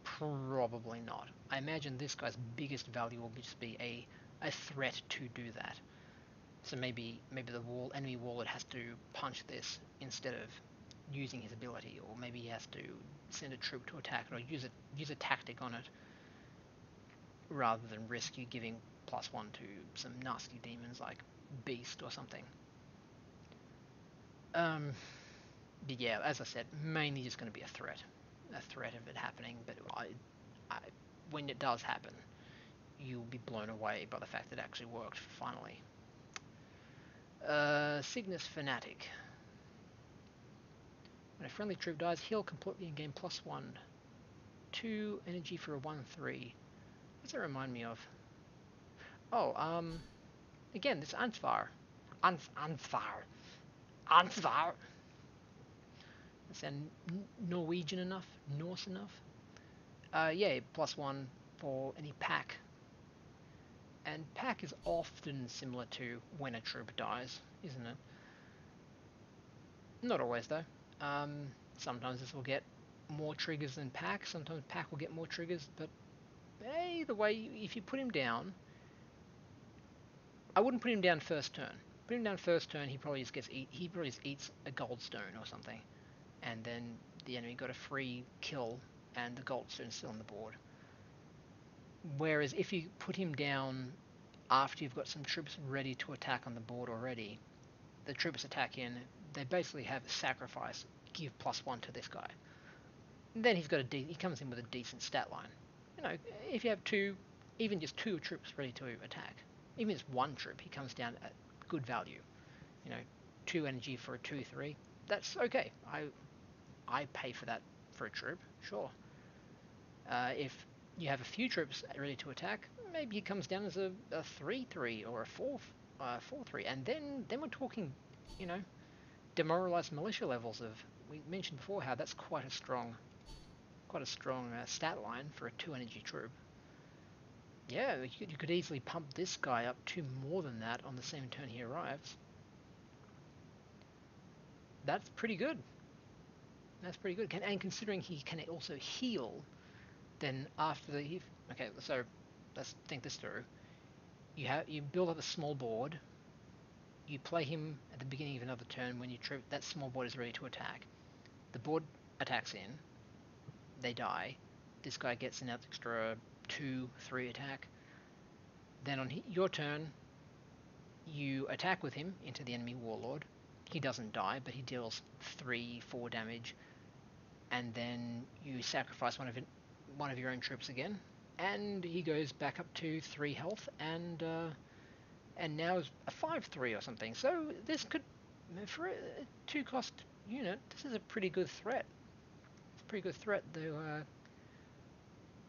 Probably not. I imagine this guy's biggest value will just be a threat to do that. So maybe the enemy warlord has to punch this instead of using his ability, or maybe he has to send a troop to attack it, or use a tactic on it, rather than risk you giving +1 to some nasty demons like Beast or something. But yeah, as I said, mainly just going to be a threat of it happening. But when it does happen, you'll be blown away by the fact that it actually worked finally. Signus Fanatic. When a friendly troop dies, heal completely and gain +1. 2 energy for a 1/3. What's that remind me of? Oh, again, this Ansvar. Ansvar. Is that Norwegian enough? Norse enough? Yeah, +1 for any pack. And pack is often similar to when a troop dies, isn't it? Not always, though. Sometimes this will get more triggers than pack. Sometimes pack will get more triggers, but either way, if you put him down, I wouldn't put him down first turn. Put him down first turn, he probably just eats a gold stone or something, and then the enemy got a free kill, and the gold stone's still on the board. Whereas if you put him down after you've got some troops ready to attack on the board already, the troops attack in, they basically have a sacrifice, give +1 to this guy. And then he comes in with a decent stat line. You know, if you have even just two troops ready to attack, even just one troop, he comes down at good value. You know, 2 energy for a 2/3. That's okay. I pay for that for a troop, sure. If you have a few troops ready to attack, maybe it comes down as a 3/3 or a 4/3, and then we're talking, you know, demoralized militia levels of. We mentioned before how that's quite a strong stat line for a 2 energy troop. Yeah, you could easily pump this guy up to more than that on the same turn he arrives. That's pretty good. That's pretty good. And considering he can also heal, then after the... Okay, so let's think this through. You build up a small board. You play him at the beginning of another turn when that small board is ready to attack. The board attacks in. They die. This guy gets an extra 2-3 attack. Then on your turn, you attack with him into the enemy warlord. He doesn't die, but he deals 3-4 damage, and then you sacrifice one of your own troops again, and he goes back up to 3 health, and now is a 5/3 or something. So this could, for a 2-cost unit, this is a pretty good threat. It's a pretty good threat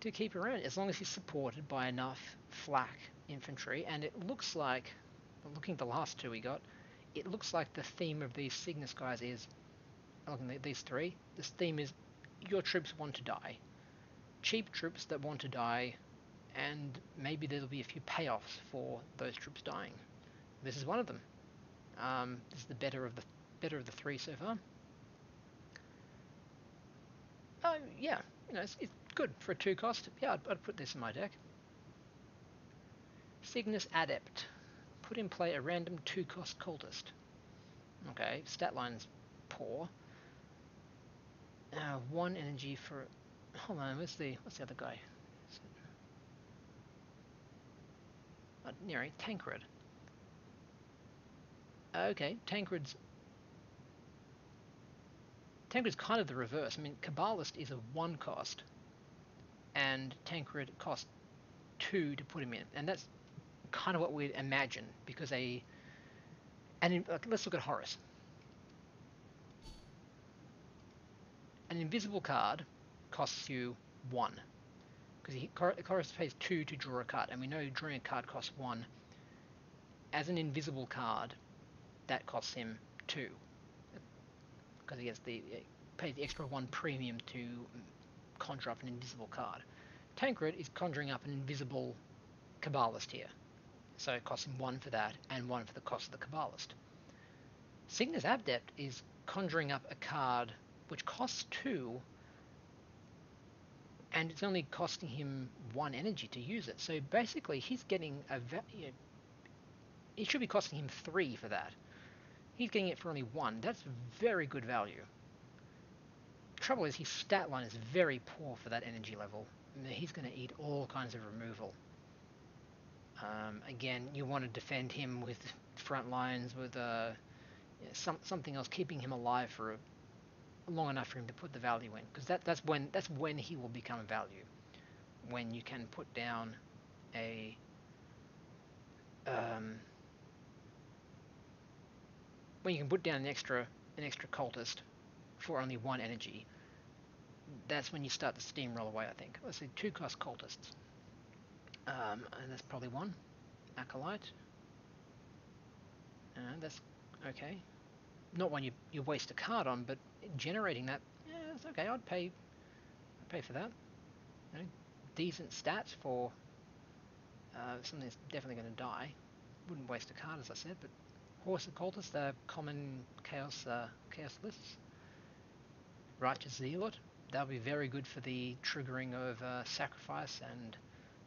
to keep around, as long as he's supported by enough flak infantry. And it looks like, looking at the last 2 we got, it looks like the theme of these Signus guys is, looking at these 3, this theme is your troops want to die. Cheap troops that want to die, and maybe there'll be a few payoffs for those troops dying. This is one of them. This is the better of the 3 so far. Yeah, it's good for a 2-cost. Yeah, I'd put this in my deck. Signus Adept. Put in play a random 2-cost cultist. Okay, stat line's poor. 1 energy for. Hold on, what's the other guy? Tancred. Okay, Tancred's kind of the reverse. I mean, Kabbalist is a 1-cost, and Tancred costs 2 to put him in, and that's kind of what we'd imagine, because let's look at Horus. An invisible card costs you 1, because Horus pays 2 to draw a card, and we know drawing a card costs 1. As an invisible card, that costs him 2, because he pays the extra 1 premium to conjure up an invisible card. Tancred is conjuring up an invisible Kabbalist here, so it costs him 1 for that, and 1 for the cost of the Kabbalist. Signus Adept is conjuring up a card which costs 2, and it's only costing him 1 energy to use it. So basically, he's getting it should be costing him 3 for that. He's getting it for only 1. That's very good value. The trouble is, his stat line is very poor for that energy level. He's going to eat all kinds of removal. Again, you want to defend him with front lines, with something else, keeping him alive for long enough for him to put the value in, because that's when he will become a value. When you can put down an extra cultist for only 1 energy, that's when you start to steamroll away, I think. Let's see, 2-cost cultists. And that's probably 1. Acolyte. And that's okay. Not one you waste a card on, but generating that, yeah, it's okay. I'd pay for that. Decent stats for something that's definitely going to die. Wouldn't waste a card, as I said, but Horus Occultist, they're common chaos lists. Righteous Zealot, they'll be very good for the triggering of sacrifice and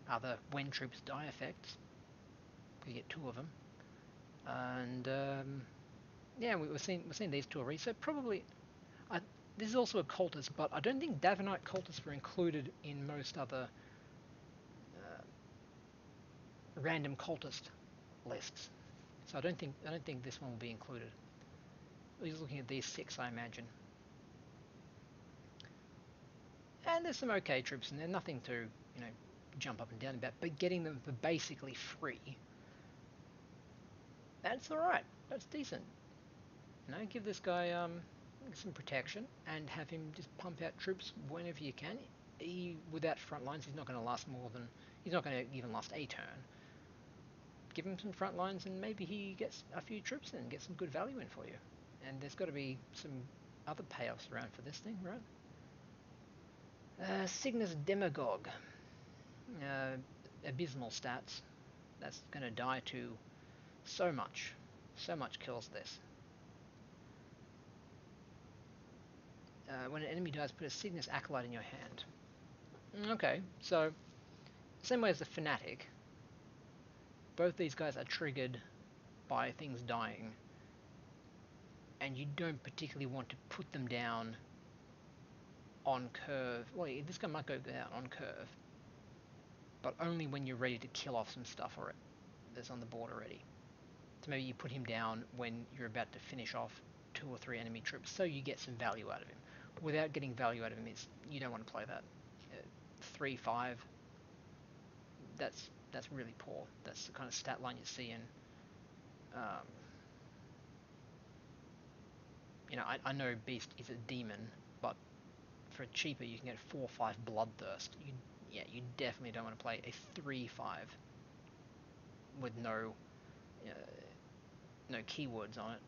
other when troops die effects. You get 2 of them, and yeah, we're seeing these 2 already. So probably, this is also a cultist, but I don't think Davenite cultists were included in most other random cultist lists. So I don't think this one will be included. He's looking at these 6, I imagine. And there's some okay troops in there, nothing to jump up and down about, but getting them for basically free, that's alright. That's decent. Give this guy some protection and have him just pump out troops whenever you can. Without front lines, he's not going to last he's not going to even last a turn. Give him some front lines and maybe he gets a few troops in and gets some good value in for you. And there's got to be some other payoffs around for this thing, right? Signus Demagogue. Abysmal stats. That's going to die to so much kills this. When an enemy dies, put a Signus Acolyte in your hand. Okay, so same way as the Fanatic, both these guys are triggered by things dying, and you don't particularly want to put them down on curve. Well, this guy might go down on curve, but only when you're ready to kill off some stuff that's on the board already. So maybe you put him down when you're about to finish off 2 or 3 enemy troops, so you get some value out of him. Without getting value out of him, you don't want to play that. 3-5, that's really poor. That's the kind of stat line you see in. I know Beast is a demon, but for cheaper you can get 4-5 Bloodthirst. You definitely don't want to play a 3-5 with no keywords on it.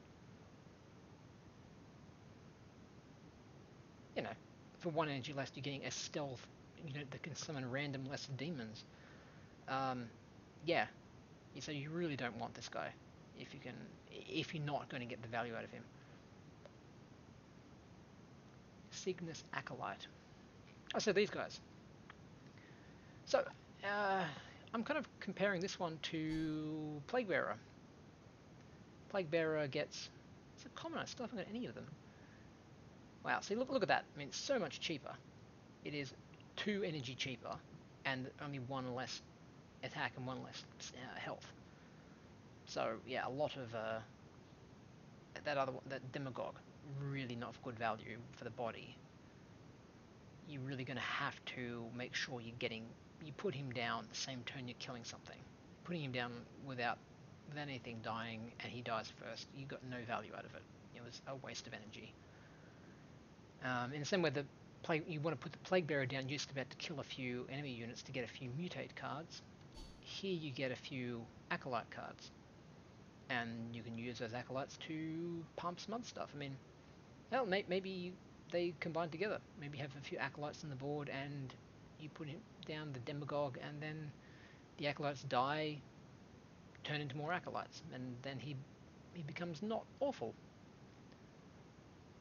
For 1 energy less, you're getting a stealth, that can summon random lesser demons. Yeah, so you really don't want this guy if you're not going to get the value out of him. Signus Acolyte. Oh, so these guys. So, I'm kind of comparing this one to Plaguebearer. Plaguebearer gets... It's a common, I still haven't got any of them. Wow, see, look at that. I mean, it's so much cheaper. It is 2 energy cheaper, and only 1 less attack and 1 less health. So, yeah, a lot of... that Demagogue, really not good value for the body. You're really going to have to make sure you put him down the same turn you're killing something. Putting him down without anything dying and he dies first, you got no value out of it. It was a waste of energy. In the same way, you want to put the Plaguebearer down, you're just about to kill a few enemy units to get a few mutate cards. Here you get a few Acolyte cards, and you can use those Acolytes to pump some other stuff. I mean, hell, maybe they combine together. Maybe have a few Acolytes on the board and you put down the Demagogue, and then the Acolytes die, turn into more Acolytes, and then he becomes not awful.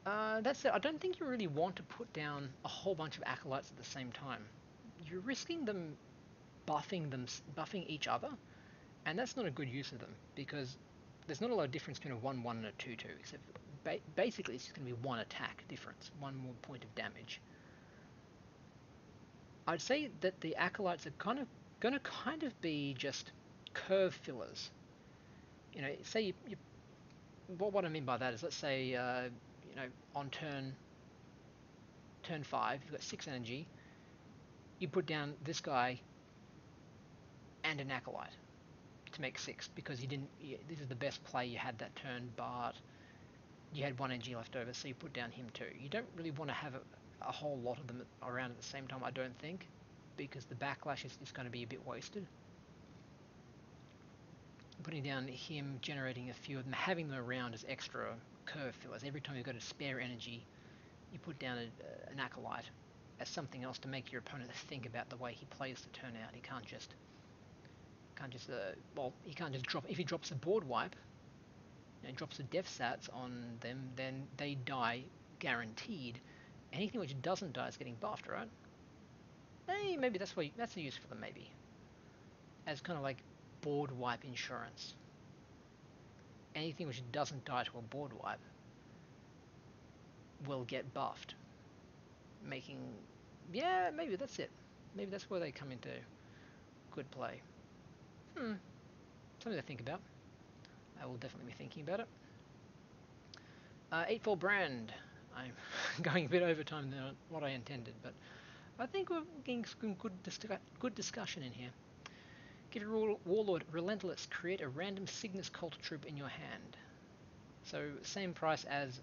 That's it. I don't think you really want to put down a whole bunch of Acolytes at the same time. You're risking them buffing each other, and that's not a good use of them, because there's not a lot of difference between a 1-1 and a 2-2, except basically it's just going to be 1 attack difference, 1 more point of damage. I'd say that the Acolytes are going to be just curve fillers. Say what I mean by that is, let's say on turn 5 you've got 6 energy. You put down this guy and an Acolyte to make 6, because this is the best play you had that turn, but you had 1 energy left over, so you put down him too. You don't really want to have a whole lot of them around at the same time, I don't think, because the backlash is going to be a bit wasted. Putting down him, generating a few of them, having them around as extra curve fillers. Every time you've got a spare energy, you put down an Acolyte as something else to make your opponent think about the way he plays the turn out. He can't just drop. If he drops a board wipe, drops the death stats on them, then they die guaranteed. Anything which doesn't die is getting buffed, right? Hey, maybe that's a use for them, maybe, as kind of like board wipe insurance. Anything which doesn't die to a board wipe will get buffed, maybe that's it. Maybe that's where they come into good play. Something to think about. I will definitely be thinking about it. Eightfold Brand. I'm going a bit over time than what I intended, but I think we're getting some good discussion in here. Give your Warlord Relentless. Create a random Signus Cult troop in your hand. So same price as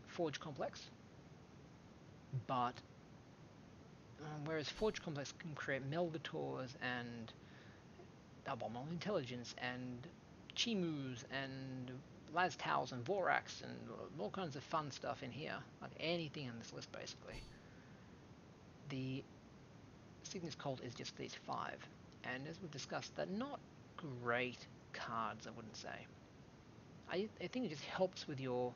Forge Complex, but whereas Forge Complex can create Melgators and Abominable Intelligence and Chimus and Laztals and Vorax and all kinds of fun stuff in here, like anything on this list basically. The Signus Cult is just these 5, and as we've discussed, they're not great cards, I wouldn't say. I think it just helps with your,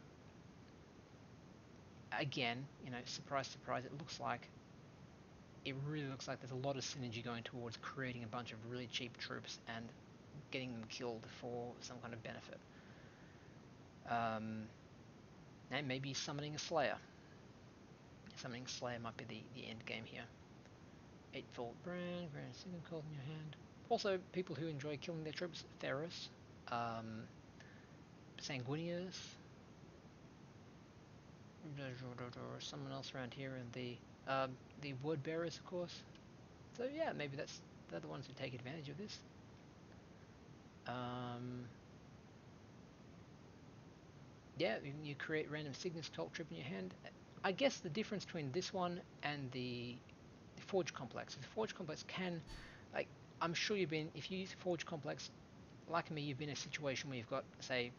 again, surprise, surprise, it really looks like there's a lot of synergy going towards creating a bunch of really cheap troops and getting them killed for some kind of benefit. And maybe summoning a Slayer. Summoning Slayer might be the end game here. Eightfold Brand, Grand Signal Card in your hand. Also, people who enjoy killing their troops, Ferrus, Sanguinius, someone else around here, and the Word Bearers, of course. So yeah, maybe they're the ones who take advantage of this. Yeah, you create random Signus Cult Trip in your hand. I guess the difference between this one and the Forge Complex. The Forge Complex can, like, I'm sure if you use Forge Complex, like me, you've been in a situation where you've got, say,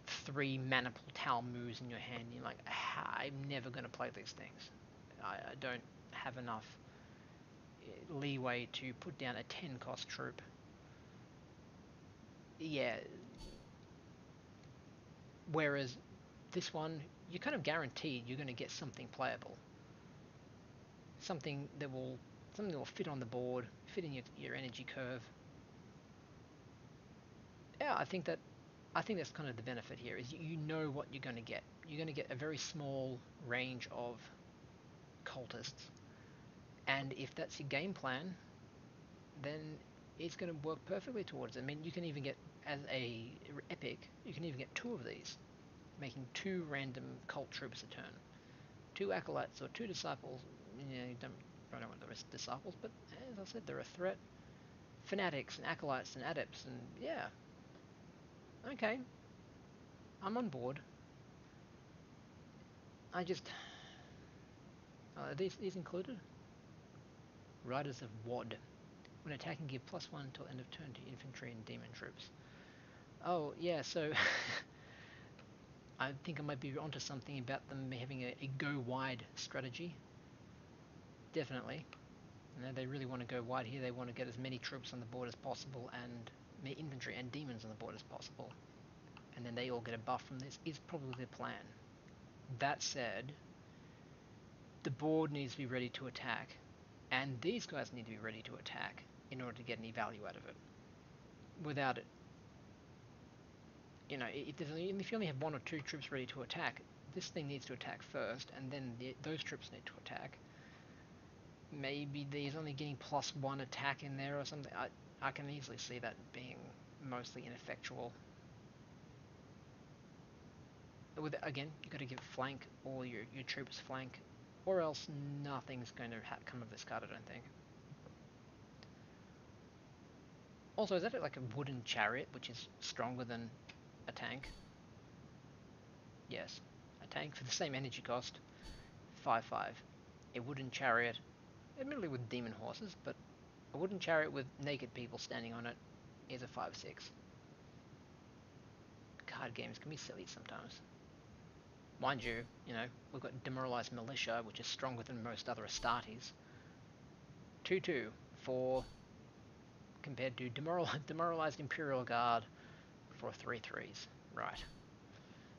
3 Maniple Talmus in your hand, and you're like, I'm never going to play these things. I don't have enough leeway to put down a 10 cost troop. Yeah. Whereas this one, you're kind of guaranteed you're going to get something playable. Something that will fit on the board, fit in your energy curve. Yeah, I think that's kind of the benefit here, is you know what you're going to get. You're going to get a very small range of cultists, and if that's your game plan, then it's going to work perfectly towards it. I mean, you can even get, as a epic, you can even get 2 of these, making 2 random cult troops a turn. 2 acolytes or 2 disciples. You don't want the rest of disciples, but as I said, they're a threat. Fanatics and acolytes and adepts, and yeah. Okay, I'm on board. I just... are these included? Riders of Wod. When attacking, give +1 until end of turn to infantry and demon troops. Oh, yeah, so... I think I might be onto something about them having a go wide strategy. Definitely. You know, they really want to go wide here. They want to get as many troops on the board as possible, and infantry and demons on the board as possible. And then they all get a buff from this, is probably the plan. That said, the board needs to be ready to attack, and these guys need to be ready to attack in order to get any value out of it. Without it, you know, if you only have 1 or 2 troops ready to attack, this thing needs to attack first, and then those troops need to attack. Maybe there's only getting +1 attack in there or something. I can easily see that being mostly ineffectual. Again, you've got to give flank, all your troops flank, or else nothing's going to come of this card, I don't think. Also, is that like a wooden chariot, which is stronger than a tank? Yes, a tank for the same energy cost, 5/5. A wooden chariot, admittedly with demon horses, but a wooden chariot with naked people standing on it is a 5/6. Card games can be silly sometimes. Mind you, we've got Demoralized Militia, which is stronger than most other Astartes. 2/2 for compared to Demoralized Imperial Guard for 3/3s. Right.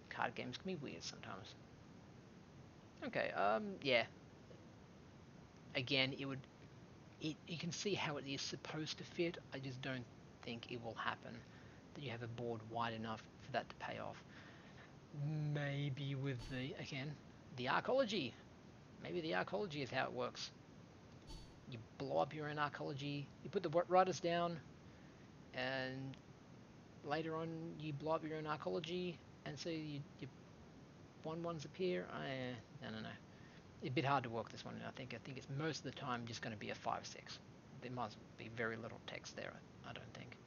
Card games can be weird sometimes. Okay, yeah. Again, you can see how it is supposed to fit. I just don't think it will happen that you have a board wide enough for that to pay off. Maybe with the Arcology. Maybe the Arcology is how it works. You blow up your own Arcology, you put the riders down, and later on you blow up your own Arcology, and so you 1/1s appear. I don't know. It's a bit hard to work this one. I think it's most of the time just going to be a 5/6. There must be very little text there, I don't think.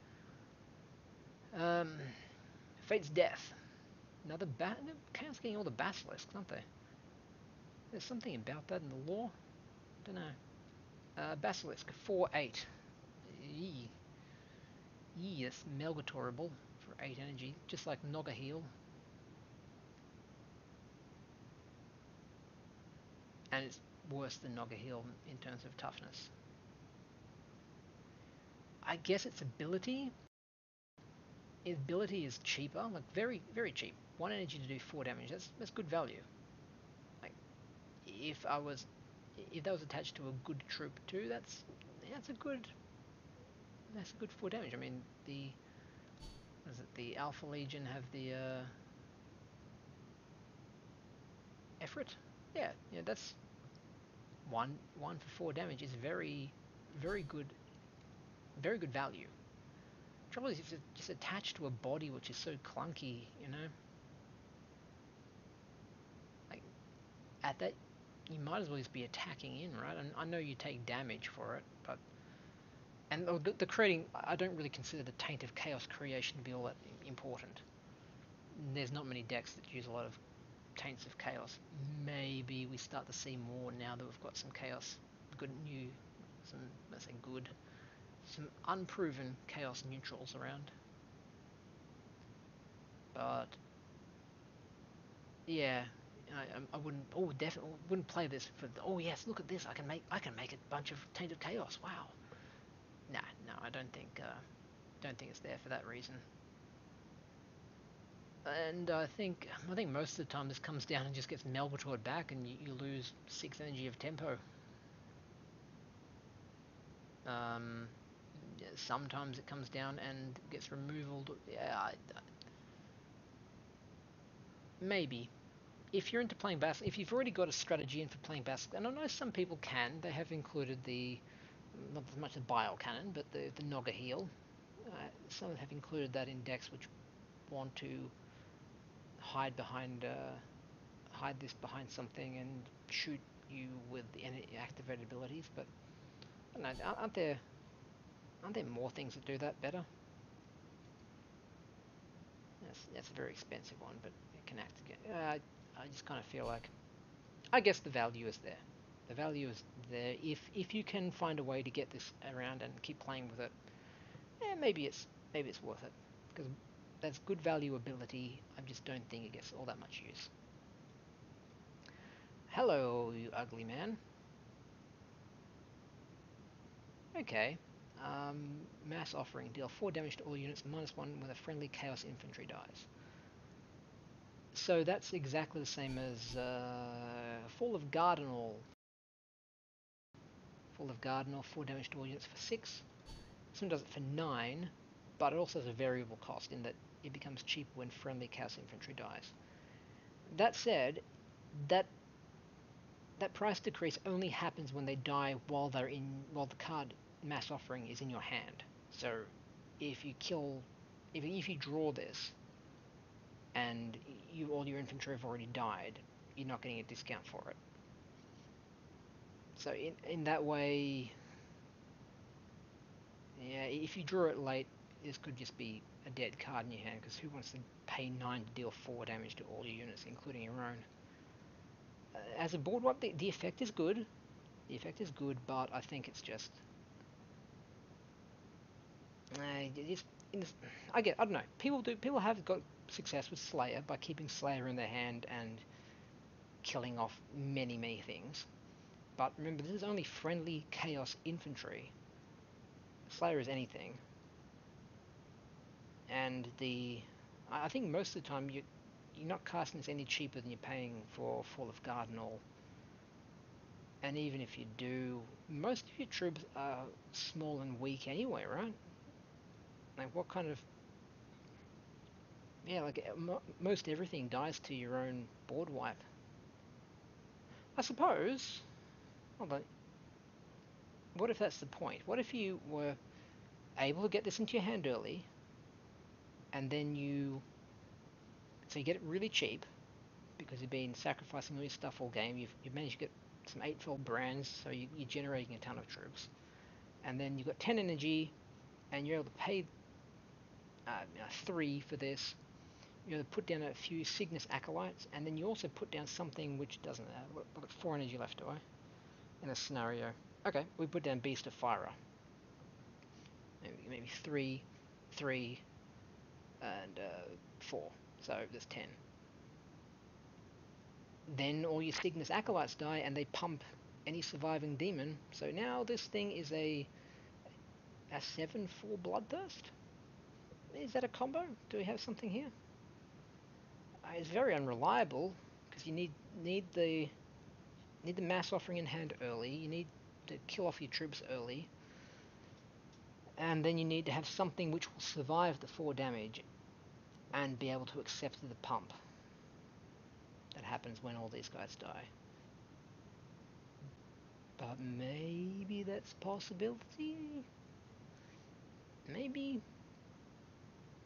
Fate's Death. Another Chaos getting all the basilisks, aren't they? There's something about that in the lore. Don't know. Basilisk 4/8. Yes, Melgatorable for 8 energy, just like Nogga Heal. And it's worse than Nogga Heal in terms of toughness. I guess its ability is cheaper, like very, very cheap. 1 energy to do 4 damage. That's good value. Like if that was attached to a good troop too, that's a good 4 damage. I mean, the Alpha Legion have the Efrit? Yeah, that's one for 4 damage is very good, very good value. Trouble is, it's just attached to a body which is so clunky, you know. Like at that, you might as well just be attacking in, right? And I know you take damage for it, but and the creating, I don't really consider the Taint of Chaos creation to be all that important. There's not many decks that use a lot of Taints of Chaos. Maybe we start to see more now that we've got some Chaos, some unproven Chaos neutrals around. But yeah, I wouldn't. Oh, definitely wouldn't play this for. Oh yes, look at this. I can make a bunch of Taint of Chaos. Wow. Nah, no, I don't think it's there for that reason. And I think most of the time this comes down and just gets Melgatored back, and you lose 6 energy of tempo. Sometimes it comes down and gets removal. Yeah, maybe. If you're into playing Basilisk, if you've already got a strategy in for playing Basilisk, and I know some people can, they have included not as much the Bile Cannon, but the Nogga Heal. Some have included that in decks which want to hide this behind something and shoot you with the activated abilities. But I don't know, aren't there more things that do that better? That's a very expensive one, but it can act again. I just kind of feel like, I guess the value is there. The value is there if you can find a way to get this around and keep playing with it. Maybe it's worth it, because that's good value ability. I just don't think it gets all that much use. Hello, you ugly man. Okay. Mass Offering. Deal 4 damage to all units, -1 when a friendly Chaos Infantry dies. So that's exactly the same as Fall of Gardenal. Fall of Gardenal, 4 damage to all units for 6. This one does it for 9, but it also has a variable cost in that it becomes cheaper when friendly Chaos Infantry dies. That said, that price decrease only happens when they die while the card Mass Offering is in your hand. So if you draw this and all your infantry have already died, you're not getting a discount for it. So in that way, yeah, if you draw it late, this could just be a dead card in your hand, because who wants to pay 9 to deal 4 damage to all your units, including your own? As a board wipe, the effect is good. The effect is good, but I think it's just... I don't know. People have got success with Slayer by keeping Slayer in their hand and killing off many things. But remember, this is only friendly Chaos Infantry. Slayer is anything. And I think most of the time you're not casting this any cheaper than you're paying for Fall of Gardenal. And even if you do, most of your troops are small and weak anyway, right? Like what kind of... Yeah, like most everything dies to your own board wipe. I suppose... Hold on. What if that's the point? What if you were able to get this into your hand early, and then you get it really cheap, because you've been sacrificing all your stuff all game, you've managed to get some Eightfold Brands, so you're generating a ton of troops, and then you've got 10 energy, and you're able to pay 3 for this. You're able to put down a few Signus Acolytes, and then you also put down something which doesn't have... I've got 4 energy left, do I? In a scenario. Okay, we put down Beast of Fire. Maybe 3, and 4. So there's 10. Then all your Signus Acolytes die, and they pump any surviving demon. So now this thing is a 7 for Bloodthirst. Is that a combo? Do we have something here? It's very unreliable, because you need the Mass Offering in hand early. You need to kill off your troops early, and then you need to have something which will survive the 4 damage and be able to accept the pump that happens when all these guys die. But maybe that's a possibility. Maybe.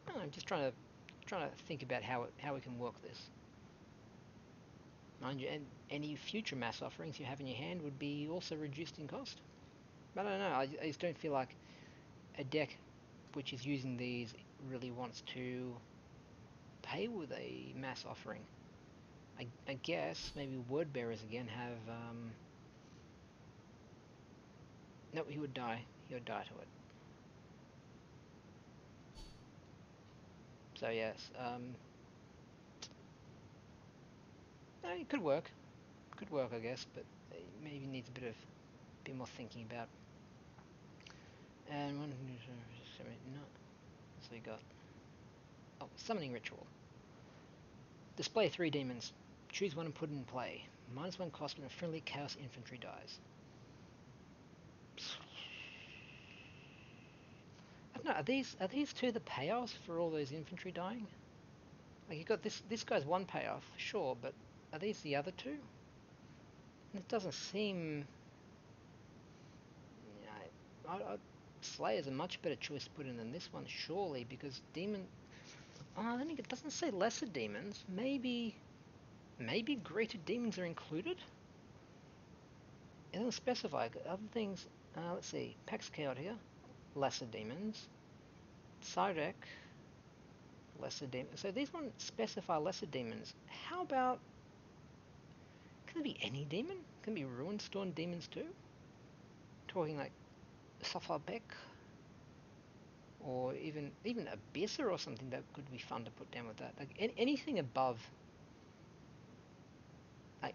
I'm just trying to think about how we can work this. Mind you, and any future mass offerings you have in your hand would be also reduced in cost. But I don't know. I just don't feel like a deck which is using these really wants to pay with a mass offering. I guess maybe word bearers again have. No, he would die. He would die to it. So yes, no, it could work. Could work, I guess, but it maybe needs a bit more thinking about. And one, no. So we got summoning ritual. Display 3 demons. Choose one and put it in play. -1 cost when a friendly chaos infantry dies. I don't know. Are these two the payoffs for all those infantry dying? Like you got this guy's one payoff, sure, but are these the other two? It doesn't seem. Slayer's a much better choice to put in than this one, surely, because demon. Oh, I think it doesn't say lesser demons. Maybe greater demons are included. It doesn't specify other things. Let's see. Pax Chaos here. Lesser demons. Cyrek. Lesser demons. So these ones specify lesser demons. How about? Can it be any demon? Can it be Ruin Storm demons too? Talking like Safarbek, or even Abysser or something that could be fun to put down with that. Like anything above. Like,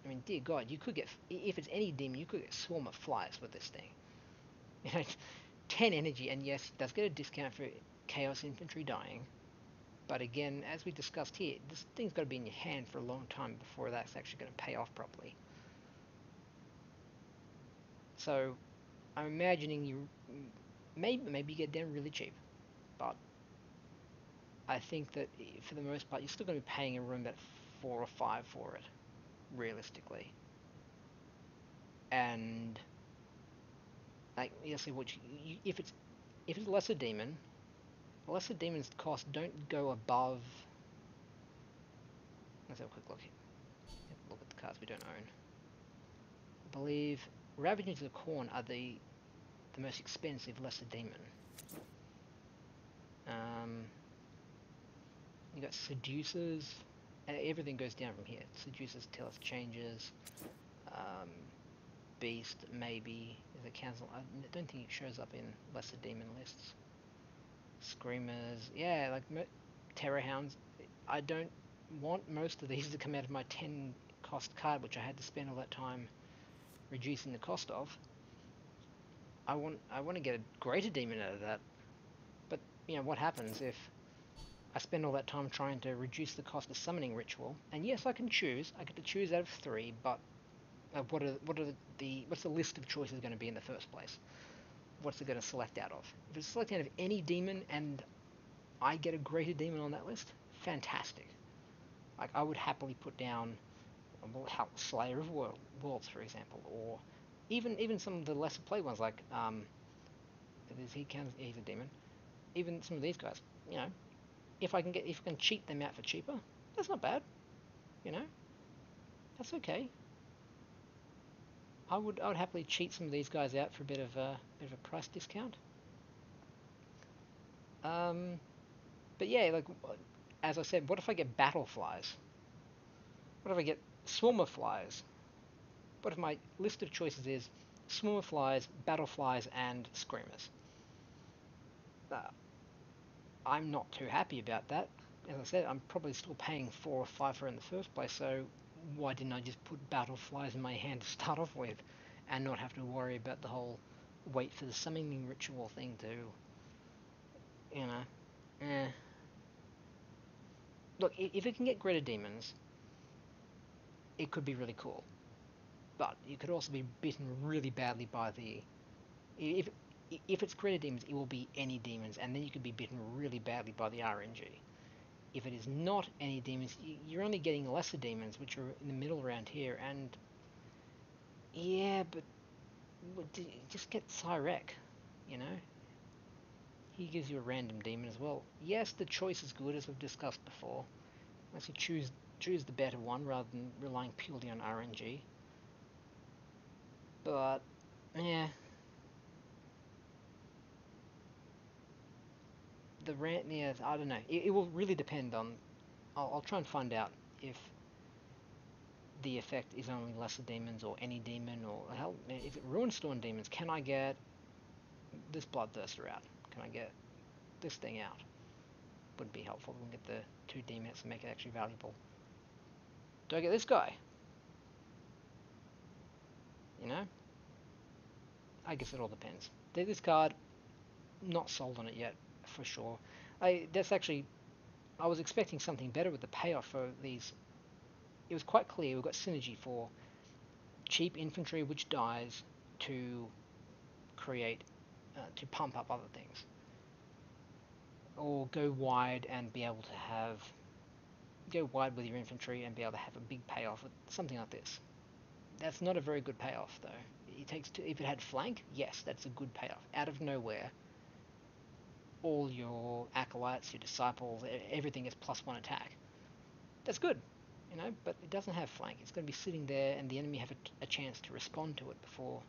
I mean, dear God, you could get, if it's any demon, you could get Swarm of Flies with this thing. You know, 10 energy, and yes, it does get a discount for Chaos Infantry dying. But again, as we discussed here, this thing's got to be in your hand for a long time before that's actually going to pay off properly. So, I'm imagining you maybe get them really cheap, but I think that for the most part, you're still going to be paying around about 4 or 5 for it, realistically. And like, yes, if it's a lesser demon, lesser demons cost don't go above. Let's have a quick look here. Look at the cards we don't own. I believe Ravagers of the Corn are the most expensive lesser demon. You got Seducers. Everything goes down from here. Seducers tell us changes. Beast maybe is a cancel. I don't think it shows up in lesser demon lists. Screamers, yeah, like Terror Hounds. I don't want most of these to come out of my 10 cost card, which I had to spend all that time reducing the cost of. I want to get a greater demon out of that. But you know what happens if I spend all that time trying to reduce the cost of summoning ritual? And yes, I can choose. I get to choose out of 3, but what's the list of choices going to be in the first place? What's it going to select out of? If it's selecting out of any demon and I get a greater demon on that list, fantastic. Like, I would happily put down Slayer of Worlds, for example, or even some of the lesser played ones like he's a demon. Even some of these guys, you know, if I can cheat them out for cheaper, that's not bad. You know, that's okay. I would happily cheat some of these guys out for a bit of a price discount. But yeah, like as I said, what if I get Battle Flies? What if I get Swarm of Flies? What if my list of choices is Swarm of Flies, Battle Flies, and Screamers? I'm not too happy about that. As I said, I'm probably still paying 4 or 5 for it in the first place, so why didn't I just put Battle Flies in my hand to start off with and not have to worry about the whole wait for the summoning ritual thing to, you know, Look, if it can get greater demons, it could be really cool. But you could also be bitten really badly by the... If it's greater demons, it will be any demons, and then you could be bitten really badly by the RNG. If it is not any demons, you're only getting lesser demons, which are in the middle around here, and... Yeah, but just get Cyrek, you know? He gives you a random demon as well. Yes, the choice is good, as we've discussed before. Unless you choose the better one rather than relying purely on RNG. But, yeah. Yeah, I don't know. It will really depend on... I'll try and find out if the effect is only lesser demons or any demon, or hell, if it Ruinstorm demons, can I get this Bloodthirster out? Can I get this thing out? Would be helpful. We can get the 2 demons and make it actually valuable. Do I get this guy? You know? I guess it all depends. This card, not sold on it yet, for sure. I was expecting something better with the payoff for these. It was quite clear we've got synergy for cheap infantry which dies to create, to pump up other things. Or go wide and be able to have, go wide with your infantry and be able to have a big payoff with something like this. That's not a very good payoff though. It takes two, if it had flank, yes, that's a good payoff. Out of nowhere, all your acolytes, your disciples, everything is +1 attack. That's good, you know, but it doesn't have flank. It's going to be sitting there and the enemy have a chance to respond to it before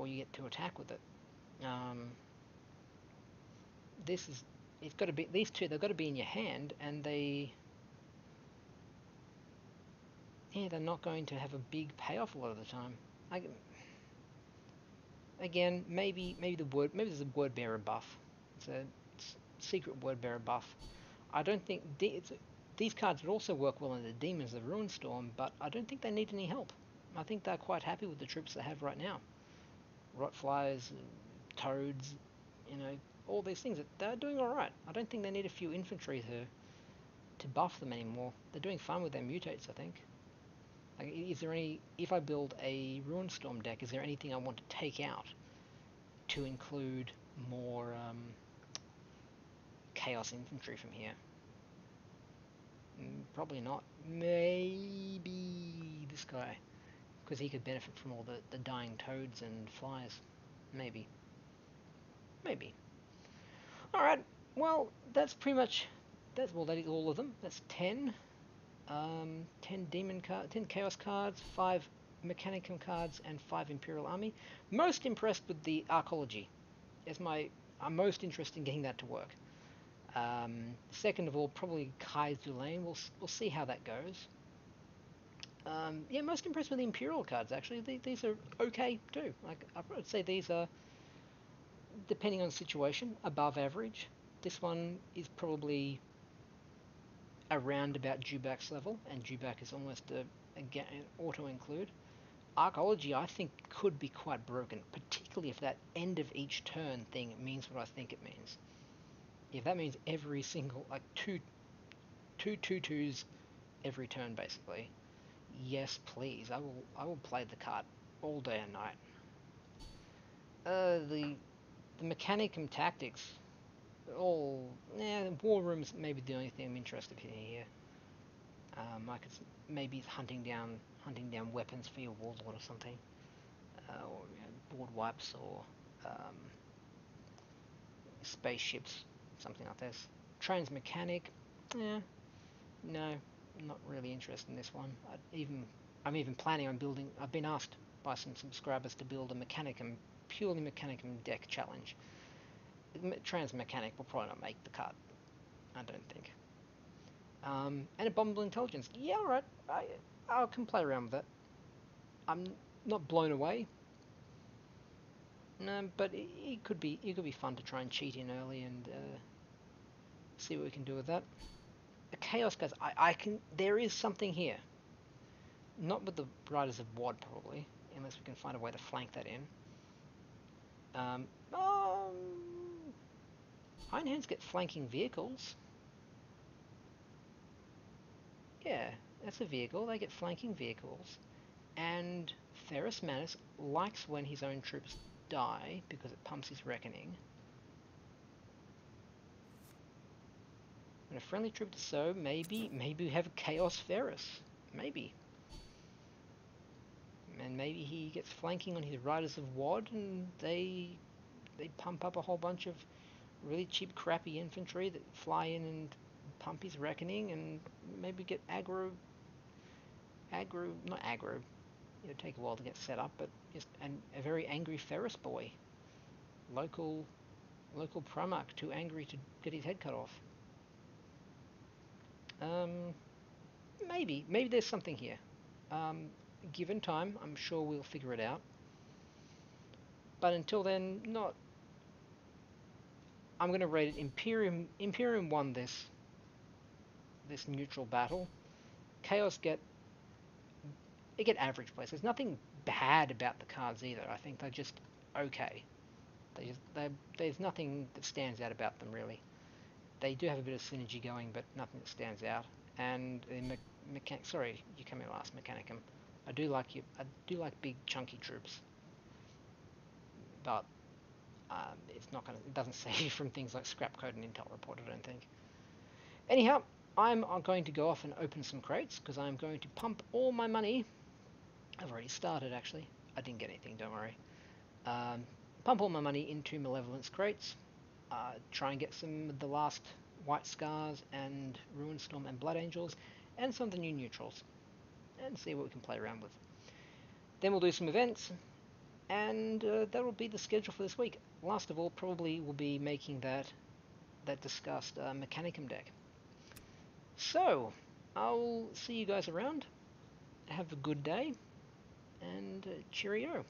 you get to attack with it. It's got to be, these two, they've got to be in your hand, and they're not going to have a big payoff a lot of the time. Again, maybe there's a word bearer buff. It's a secret word bearer buff. I don't think these cards would also work well in the Demons of Ruinstorm, but I don't think they need any help. I think they're quite happy with the troops they have right now. Rotflies, toads, you know, all these things. They're doing all right. I don't think they need a few infantry to buff them anymore. They're doing fine with their mutates, I think. Like, is there any? If I build a Ruinstorm deck, is there anything I want to take out to include more Chaos infantry from here? Probably not. Maybe this guy, because he could benefit from all the dying toads and flies. Maybe. Alright, well, that's pretty much... that is all of them. That's 10. 10 Chaos cards, 5 Mechanicum cards, and 5 Imperial Army. Most impressed with the Arcology. I'm most interested in getting that to work. Second of all, probably Kai Zulane. We'll see how that goes. Yeah, most impressed with the Imperial cards, actually. These are okay, too. Like, I would say these are, depending on the situation, above average. This one is probably around about Dewback's level, and Dewback is almost an auto-include. Arcology, I think, could be quite broken, particularly if that end of each turn thing means what I think it means. If that means every single, like, two 2/2s every turn, basically, yes, please, I will play the card all day and night. The Mechanicum tactics, War Room's maybe the only thing I'm interested in here. I could maybe hunting down weapons for your warlord or something, or board wipes, or spaceships, something like this. Transmechanic, no, not really interested in this one. I'm even planning on building. I've been asked by some subscribers to build a purely Mechanicum deck challenge. Transmechanic will probably not make the cut, I don't think. And Abominable Intelligence, yeah, alright, I can play around with it. I'm not blown away. No, but it could be fun to try and cheat in early and see what we can do with that. The Chaos guys, there is something here. Not with the Riders of Wod, probably, unless we can find a way to flank that in. Iron Hands get flanking vehicles. Yeah, that's a vehicle. They get flanking vehicles. And Ferrus Manus likes when his own troops die because it pumps his reckoning. When a friendly troop does so, maybe we have Chaos Ferrus. Maybe And maybe he gets flanking on his Riders of Wod, and they pump up a whole bunch of really cheap, crappy infantry that fly in and pump his Reckoning, and maybe get not aggro. It'll take a while to get set up, but just a very angry Ferrus boy, local Primarch, too angry to get his head cut off. Maybe there's something here. Given time, I'm sure we'll figure it out. But until then, I'm going to rate it Imperium. Imperium won this neutral battle. Chaos get average place. There's nothing bad about the cards either. I think they're just okay. There's nothing that stands out about them really. They do have a bit of synergy going, but nothing that stands out. And sorry, you come in last, Mechanicum. I do like big chunky troops, but it doesn't save you from things like Scrapcode and Intel Report, I don't think. Anyhow, I'm going to go off and open some crates because I'm going to pump all my money. I've already started actually. I didn't get anything, don't worry. Pump all my money into Malevolence crates. Try and get some of the last White Scars and Ruin Storm and Blood Angels, and some of the new neutrals, and see what we can play around with. Then we'll do some events, and that'll be the schedule for this week. Last of all, probably we'll be making that discussed Mechanicum deck. So, I'll see you guys around. Have a good day, and cheerio.